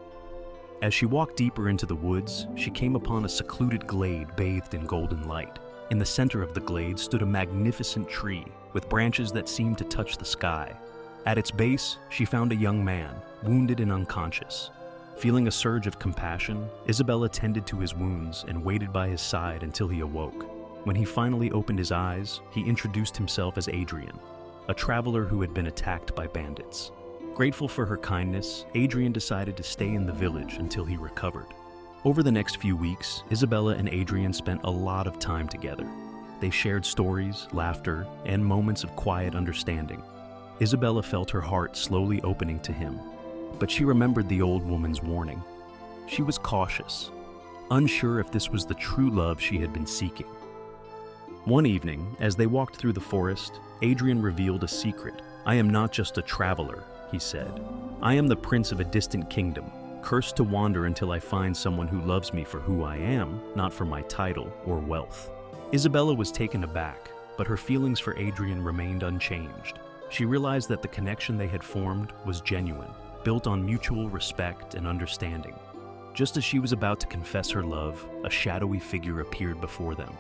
As she walked deeper into the woods, she came upon a secluded glade bathed in golden light. In the center of the glade stood a magnificent tree, with branches that seemed to touch the sky. At its base, she found a young man, wounded and unconscious. Feeling a surge of compassion, Isabella tended to his wounds and waited by his side until he awoke. When he finally opened his eyes, he introduced himself as Adrian, a traveler who had been attacked by bandits. Grateful for her kindness, Adrian decided to stay in the village until he recovered. Over the next few weeks, Isabella and Adrian spent a lot of time together. They shared stories, laughter, and moments of quiet understanding. Isabella felt her heart slowly opening to him, but she remembered the old woman's warning. She was cautious, unsure if this was the true love she had been seeking. One evening, as they walked through the forest, Adrian revealed a secret. "I am not just a traveler," he said. "I am the prince of a distant kingdom, cursed to wander until I find someone who loves me for who I am, not for my title or wealth." Isabella was taken aback, but her feelings for Adrian remained unchanged. She realized that the connection they had formed was genuine, built on mutual respect and understanding. Just as she was about to confess her love, a shadowy figure appeared before them.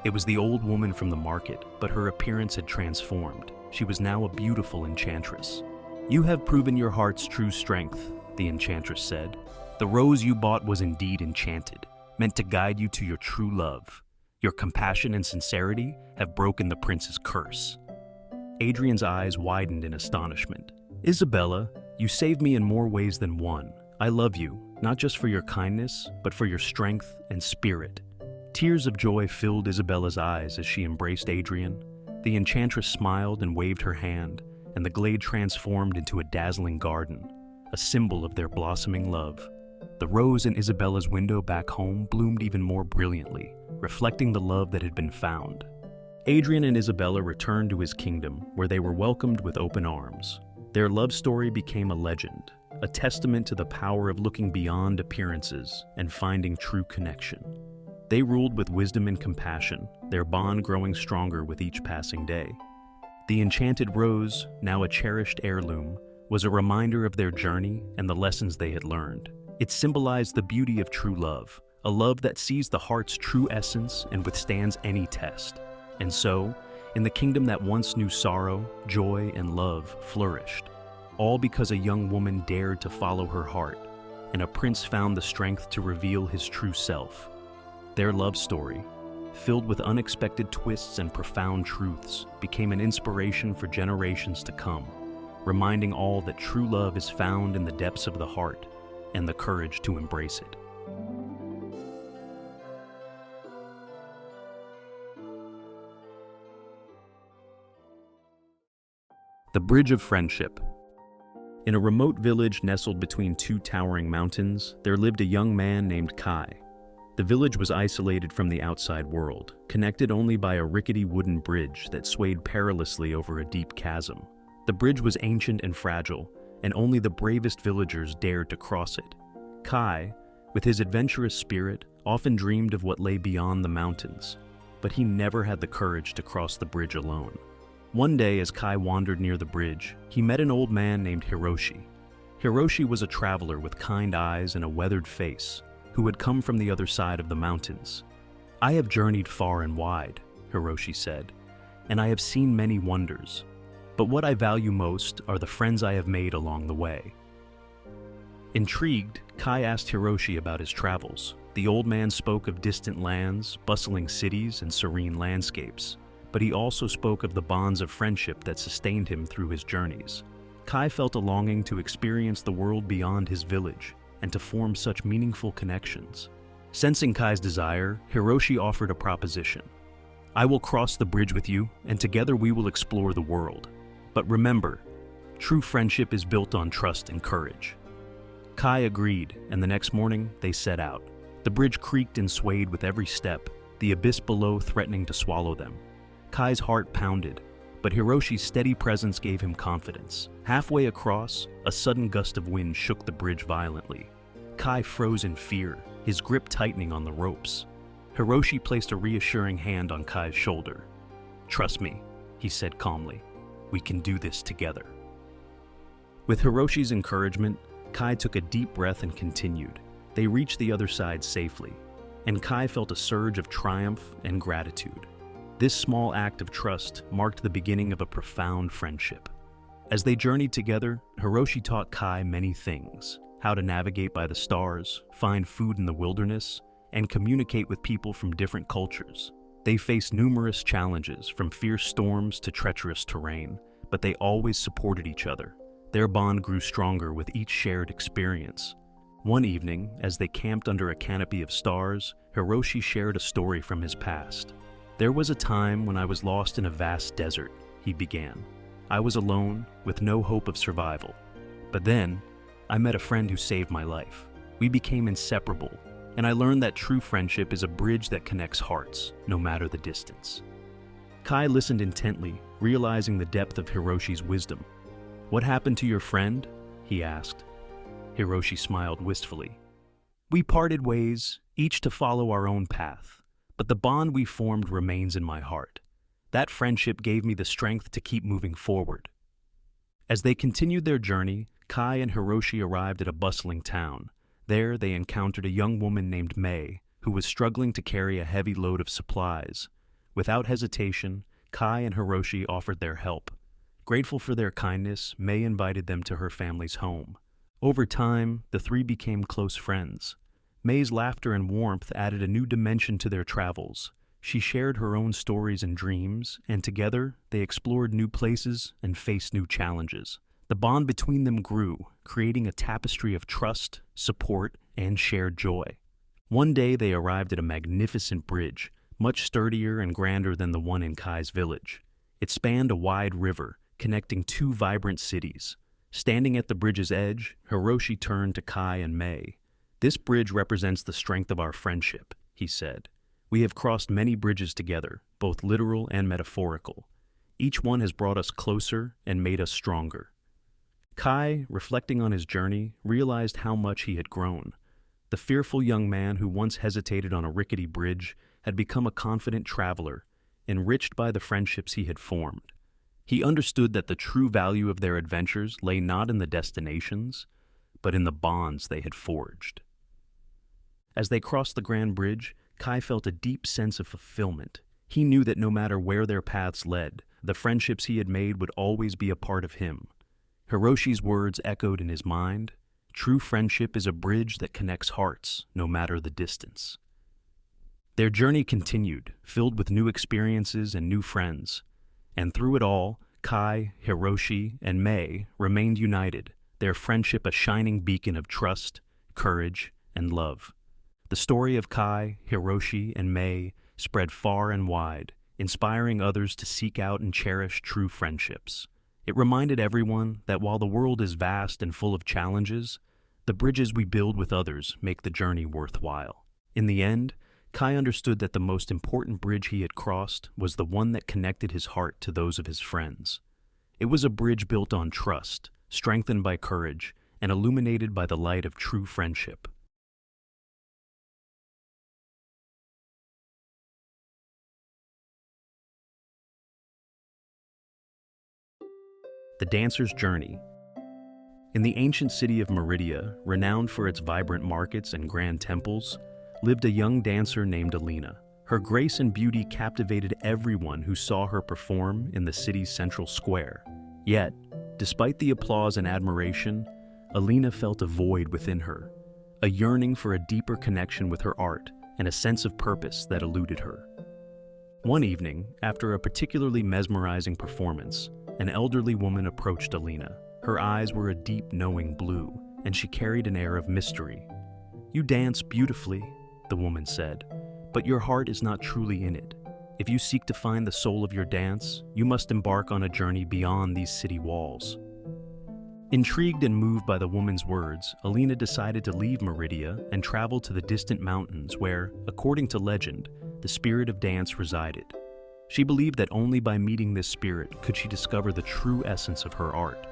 It was the old woman from the market, but her appearance had transformed. She was now a beautiful enchantress. "You have proven your heart's true strength," the enchantress said. "The rose you bought was indeed enchanted, meant to guide you to your true love. Your compassion and sincerity have broken the prince's curse." Adrian's eyes widened in astonishment. "Isabella, you saved me in more ways than one. I love you, not just for your kindness, but for your strength and spirit." Tears of joy filled Isabella's eyes as she embraced Adrian. The enchantress smiled and waved her hand, and the glade transformed into a dazzling garden, a symbol of their blossoming love. The rose in Isabella's window back home bloomed even more brilliantly, reflecting the love that had been found. Adrian and Isabella returned to his kingdom, where they were welcomed with open arms. Their love story became a legend, a testament to the power of looking beyond appearances and finding true connection. They ruled with wisdom and compassion, their bond growing stronger with each passing day. The enchanted rose, now a cherished heirloom, was a reminder of their journey and the lessons they had learned. It symbolized the beauty of true love, a love that sees the heart's true essence and withstands any test. And so, in the kingdom that once knew sorrow, joy, and love flourished. all because a young woman dared to follow her heart, and a prince found the strength to reveal his true self. Their love story, filled with unexpected twists and profound truths, became an inspiration for generations to come, reminding all that true love is found in the depths of the heart and the courage to embrace it. The Bridge of Friendship. In a remote village nestled between two towering mountains, there lived a young man named Kai. The village was isolated from the outside world, connected only by a rickety wooden bridge that swayed perilously over a deep chasm. The bridge was ancient and fragile, and only the bravest villagers dared to cross it. Kai, with his adventurous spirit, often dreamed of what lay beyond the mountains, but he never had the courage to cross the bridge alone. One day, as Kai wandered near the bridge, he met an old man named Hiroshi. Hiroshi was a traveler with kind eyes and a weathered face, who had come from the other side of the mountains. "I have journeyed far and wide," Hiroshi said, "and I have seen many wonders. But what I value most are the friends I have made along the way." Intrigued, Kai asked Hiroshi about his travels. The old man spoke of distant lands, bustling cities, and serene landscapes, but he also spoke of the bonds of friendship that sustained him through his journeys. Kai felt a longing to experience the world beyond his village and to form such meaningful connections. Sensing Kai's desire, Hiroshi offered a proposition. "I will cross the bridge with you, and together we will explore the world. But remember, true friendship is built on trust and courage." Kai agreed, and the next morning they set out. The bridge creaked and swayed with every step, the abyss below threatening to swallow them. Kai's heart pounded, but Hiroshi's steady presence gave him confidence. Halfway across, a sudden gust of wind shook the bridge violently. Kai froze in fear, his grip tightening on the ropes. Hiroshi placed a reassuring hand on Kai's shoulder. "Trust me," he said calmly. "We can do this together." With Hiroshi's encouragement, Kai took a deep breath and continued. They reached the other side safely, and Kai felt a surge of triumph and gratitude. This small act of trust marked the beginning of a profound friendship. As they journeyed together, Hiroshi taught Kai many things: how to navigate by the stars, find food in the wilderness, and communicate with people from different cultures. They faced numerous challenges, from fierce storms to treacherous terrain, but they always supported each other. Their bond grew stronger with each shared experience. One evening, as they camped under a canopy of stars, Hiroshi shared a story from his past. "There was a time when I was lost in a vast desert," he began. "I was alone, with no hope of survival. But then, I met a friend who saved my life. We became inseparable, and I learned that true friendship is a bridge that connects hearts, no matter the distance." Kai listened intently, realizing the depth of Hiroshi's wisdom. "What happened to your friend?" he asked. Hiroshi smiled wistfully. "We parted ways, each to follow our own path. But the bond we formed remains in my heart. That friendship gave me the strength to keep moving forward." As they continued their journey, Kai and Hiroshi arrived at a bustling town. There, they encountered a young woman named May, who was struggling to carry a heavy load of supplies. Without hesitation, Kai and Hiroshi offered their help. Grateful for their kindness, May invited them to her family's home. Over time, the three became close friends. May's laughter and warmth added a new dimension to their travels. She shared her own stories and dreams, and together they explored new places and faced new challenges. The bond between them grew, creating a tapestry of trust, support, and shared joy. One day they arrived at a magnificent bridge, much sturdier and grander than the one in Kai's village. It spanned a wide river, connecting two vibrant cities. Standing at the bridge's edge, Hiroshi turned to Kai and May. "This bridge represents the strength of our friendship," he said. "We have crossed many bridges together, both literal and metaphorical. Each one has brought us closer and made us stronger." Kai, reflecting on his journey, realized how much he had grown. The fearful young man who once hesitated on a rickety bridge had become a confident traveler, enriched by the friendships he had formed. He understood that the true value of their adventures lay not in the destinations, but in the bonds they had forged. As they crossed the Grand Bridge, Kai felt a deep sense of fulfillment. He knew that no matter where their paths led, the friendships he had made would always be a part of him. Hiroshi's words echoed in his mind. True friendship is a bridge that connects hearts, no matter the distance. Their journey continued, filled with new experiences and new friends. And through it all, Kai, Hiroshi, and Mei remained united, their friendship a shining beacon of trust, courage, and love. The story of Kai, Hiroshi, and Mei spread far and wide, inspiring others to seek out and cherish true friendships. It reminded everyone that while the world is vast and full of challenges, the bridges we build with others make the journey worthwhile. In the end, Kai understood that the most important bridge he had crossed was the one that connected his heart to those of his friends. It was a bridge built on trust, strengthened by courage, and illuminated by the light of true friendship. The dancer's journey. In the ancient city of Meridia, renowned for its vibrant markets and grand temples, lived a young dancer named Alina. Her grace and beauty captivated everyone who saw her perform in the city's central square. Yet, despite the applause and admiration, Alina felt a void within her, a yearning for a deeper connection with her art and a sense of purpose that eluded her. One evening, after a particularly mesmerizing performance, an elderly woman approached Alina. Her eyes were a deep, knowing blue, and she carried an air of mystery. "You dance beautifully," the woman said, "but your heart is not truly in it. If you seek to find the soul of your dance, you must embark on a journey beyond these city walls." Intrigued and moved by the woman's words, Alina decided to leave Meridia and travel to the distant mountains where, according to legend, the spirit of dance resided. She believed that only by meeting this spirit could she discover the true essence of her art.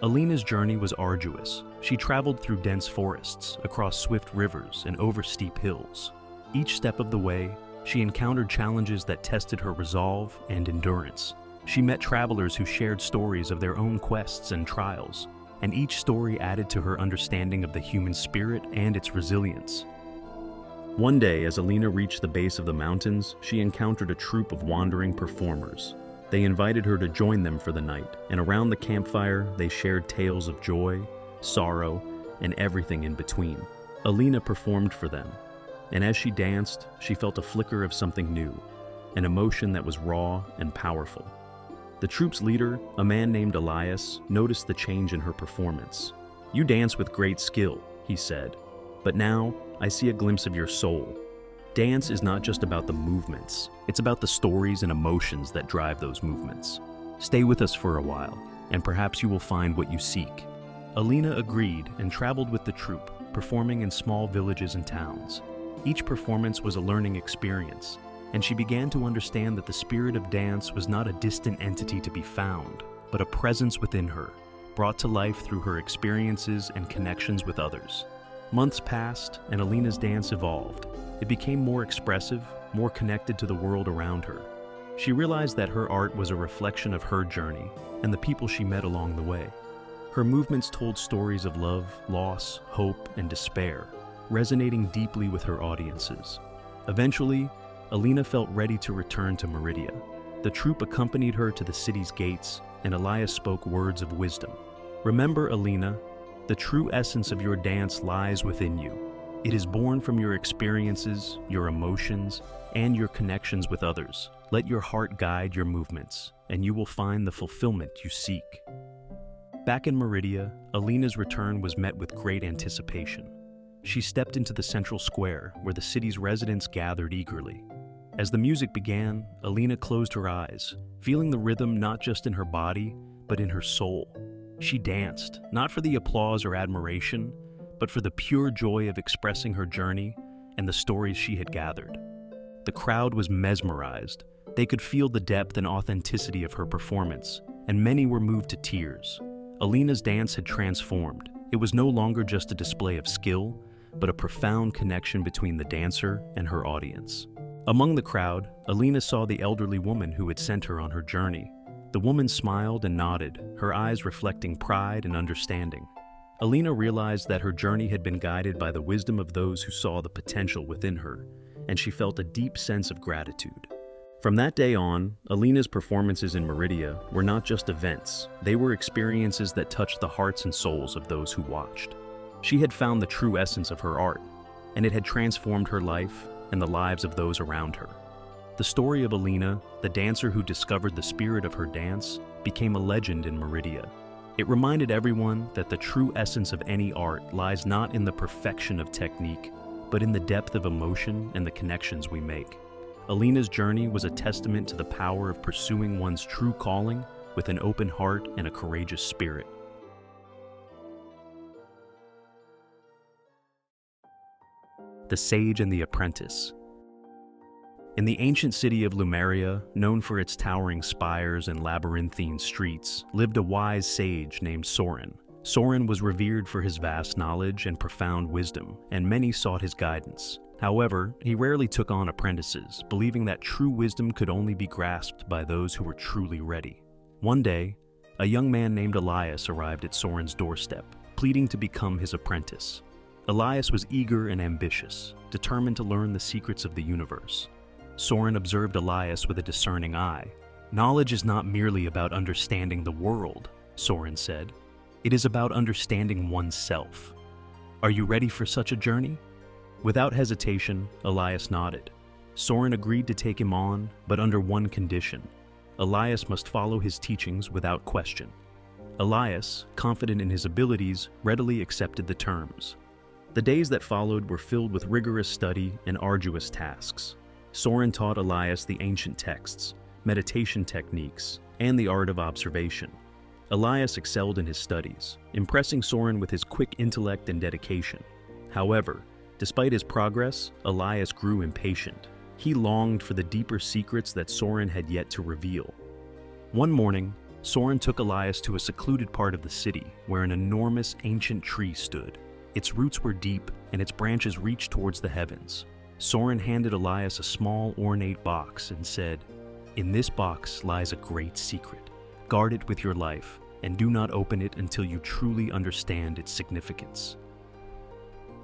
Alina's journey was arduous. She traveled through dense forests, across swift rivers, and over steep hills. Each step of the way, she encountered challenges that tested her resolve and endurance. She met travelers who shared stories of their own quests and trials, and each story added to her understanding of the human spirit and its resilience. One day, as Alina reached the base of the mountains, she encountered a troupe of wandering performers. They invited her to join them for the night, and around the campfire, they shared tales of joy, sorrow, and everything in between. Alina performed for them, and as she danced, she felt a flicker of something new, an emotion that was raw and powerful. The troupe's leader, a man named Elias, noticed the change in her performance. "You dance with great skill," he said, "but now I see a glimpse of your soul. Dance is not just about the movements, it's about the stories and emotions that drive those movements. Stay with us for a while, and perhaps you will find what you seek." Alina agreed and traveled with the troupe, performing in small villages and towns. Each performance was a learning experience, and she began to understand that the spirit of dance was not a distant entity to be found, but a presence within her, brought to life through her experiences and connections with others. Months passed, and Alina's dance evolved. It became more expressive, more connected to the world around her. She realized that her art was a reflection of her journey and the people she met along the way. Her movements told stories of love, loss, hope, and despair, resonating deeply with her audiences. Eventually, Alina felt ready to return to Meridia. The troupe accompanied her to the city's gates, and Elias spoke words of wisdom. "Remember, Alina, the true essence of your dance lies within you. It is born from your experiences, your emotions, and your connections with others. Let your heart guide your movements, and you will find the fulfillment you seek." Back in Meridia, Alina's return was met with great anticipation. She stepped into the central square, where the city's residents gathered eagerly. As the music began, Alina closed her eyes, feeling the rhythm not just in her body, but in her soul. She danced, not for the applause or admiration, but for the pure joy of expressing her journey and the stories she had gathered. The crowd was mesmerized. They could feel the depth and authenticity of her performance, and many were moved to tears. Alina's dance had transformed. It was no longer just a display of skill, but a profound connection between the dancer and her audience. Among the crowd, Alina saw the elderly woman who had sent her on her journey. The woman smiled and nodded, her eyes reflecting pride and understanding. Alina realized that her journey had been guided by the wisdom of those who saw the potential within her, and she felt a deep sense of gratitude. From that day on, Alina's performances in Meridia were not just events, they were experiences that touched the hearts and souls of those who watched. She had found the true essence of her art, and it had transformed her life and the lives of those around her. The story of Alina, the dancer who discovered the spirit of her dance, became a legend in Meridia. It reminded everyone that the true essence of any art lies not in the perfection of technique, but in the depth of emotion and the connections we make. Alina's journey was a testament to the power of pursuing one's true calling with an open heart and a courageous spirit. The Sage and the Apprentice. In the ancient city of Lumeria, known for its towering spires and labyrinthine streets, lived a wise sage named Soren. Soren was revered for his vast knowledge and profound wisdom, and many sought his guidance. However, he rarely took on apprentices, believing that true wisdom could only be grasped by those who were truly ready. One day, a young man named Elias arrived at Soren's doorstep, pleading to become his apprentice. Elias was eager and ambitious, determined to learn the secrets of the universe. Soren observed Elias with a discerning eye. "Knowledge is not merely about understanding the world," Soren said. "It is about understanding oneself. Are you ready for such a journey?" Without hesitation, Elias nodded. Soren agreed to take him on, but under one condition. Elias must follow his teachings without question. Elias, confident in his abilities, readily accepted the terms. The days that followed were filled with rigorous study and arduous tasks. Soren taught Elias the ancient texts, meditation techniques, and the art of observation. Elias excelled in his studies, impressing Soren with his quick intellect and dedication. However, despite his progress, Elias grew impatient. He longed for the deeper secrets that Soren had yet to reveal. One morning, Soren took Elias to a secluded part of the city where an enormous ancient tree stood. Its roots were deep and its branches reached towards the heavens. Soren handed Elias a small, ornate box and said, "In this box lies a great secret. Guard it with your life, and do not open it until you truly understand its significance."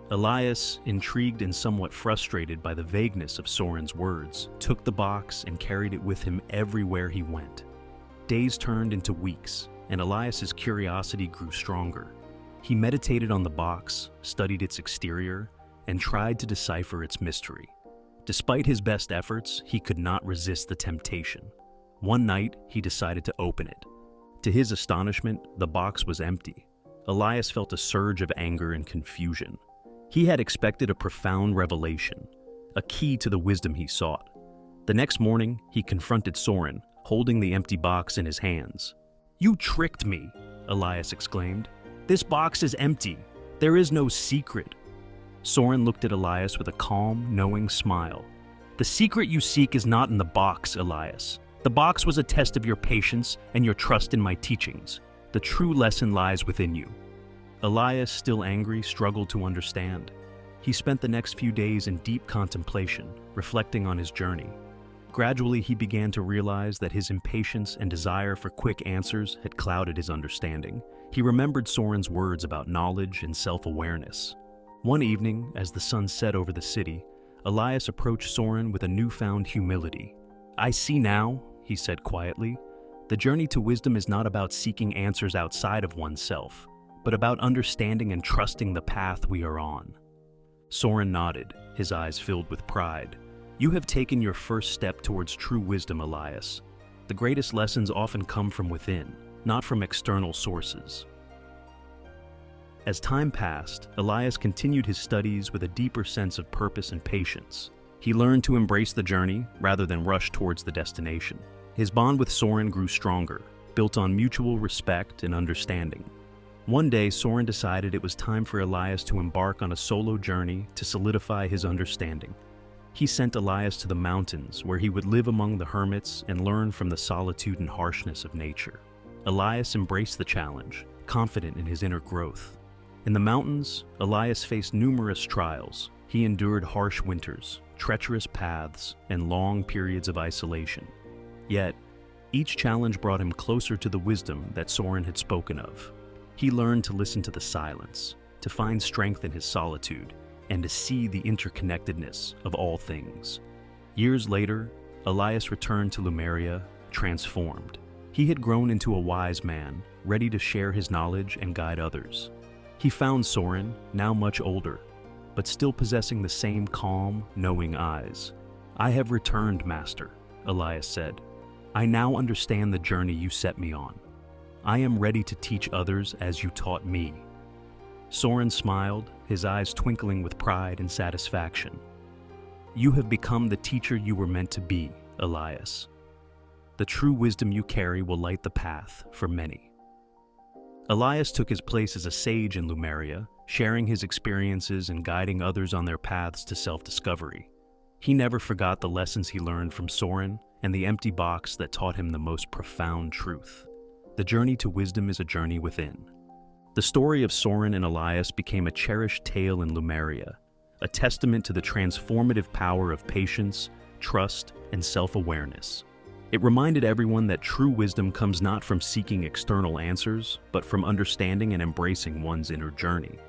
Elias, intrigued and somewhat frustrated by the vagueness of Soren's words, took the box and carried it with him everywhere he went. Days turned into weeks, and Elias's curiosity grew stronger. He meditated on the box, studied its exterior, and tried to decipher its mystery. Despite his best efforts, he could not resist the temptation. One night, he decided to open it. To his astonishment, the box was empty. Elias felt a surge of anger and confusion. He had expected a profound revelation, a key to the wisdom he sought. The next morning, he confronted Soren, holding the empty box in his hands. "You tricked me," Elias exclaimed. "This box is empty. There is no secret." Soren looked at Elias with a calm, knowing smile. "The secret you seek is not in the box, Elias. The box was a test of your patience and your trust in my teachings. The true lesson lies within you." Elias, still angry, struggled to understand. He spent the next few days in deep contemplation, reflecting on his journey. Gradually, he began to realize that his impatience and desire for quick answers had clouded his understanding. He remembered Soren's words about knowledge and self-awareness. One evening, as the sun set over the city, Elias approached Soren with a newfound humility. "I see now," he said quietly, "the journey to wisdom is not about seeking answers outside of oneself, but about understanding and trusting the path we are on." Soren nodded, his eyes filled with pride. "You have taken your first step towards true wisdom, Elias. The greatest lessons often come from within, not from external sources." As time passed, Elias continued his studies with a deeper sense of purpose and patience. He learned to embrace the journey rather than rush towards the destination. His bond with Soren grew stronger, built on mutual respect and understanding. One day, Soren decided it was time for Elias to embark on a solo journey to solidify his understanding. He sent Elias to the mountains, where he would live among the hermits and learn from the solitude and harshness of nature. Elias embraced the challenge, confident in his inner growth. In the mountains, Elias faced numerous trials. He endured harsh winters, treacherous paths, and long periods of isolation. Yet, each challenge brought him closer to the wisdom that Soren had spoken of. He learned to listen to the silence, to find strength in his solitude, and to see the interconnectedness of all things. Years later, Elias returned to Lemuria, transformed. He had grown into a wise man, ready to share his knowledge and guide others. He found Soren, now much older, but still possessing the same calm, knowing eyes. "I have returned, Master," Elias said. "I now understand the journey you set me on. I am ready to teach others as you taught me." Soren smiled, his eyes twinkling with pride and satisfaction. "You have become the teacher you were meant to be, Elias. The true wisdom you carry will light the path for many." Elias took his place as a sage in Lemuria, sharing his experiences and guiding others on their paths to self-discovery. He never forgot the lessons he learned from Soren and the empty box that taught him the most profound truth. The journey to wisdom is a journey within. The story of Soren and Elias became a cherished tale in Lemuria, a testament to the transformative power of patience, trust, and self-awareness. It reminded everyone that true wisdom comes not from seeking external answers, but from understanding and embracing one's inner journey.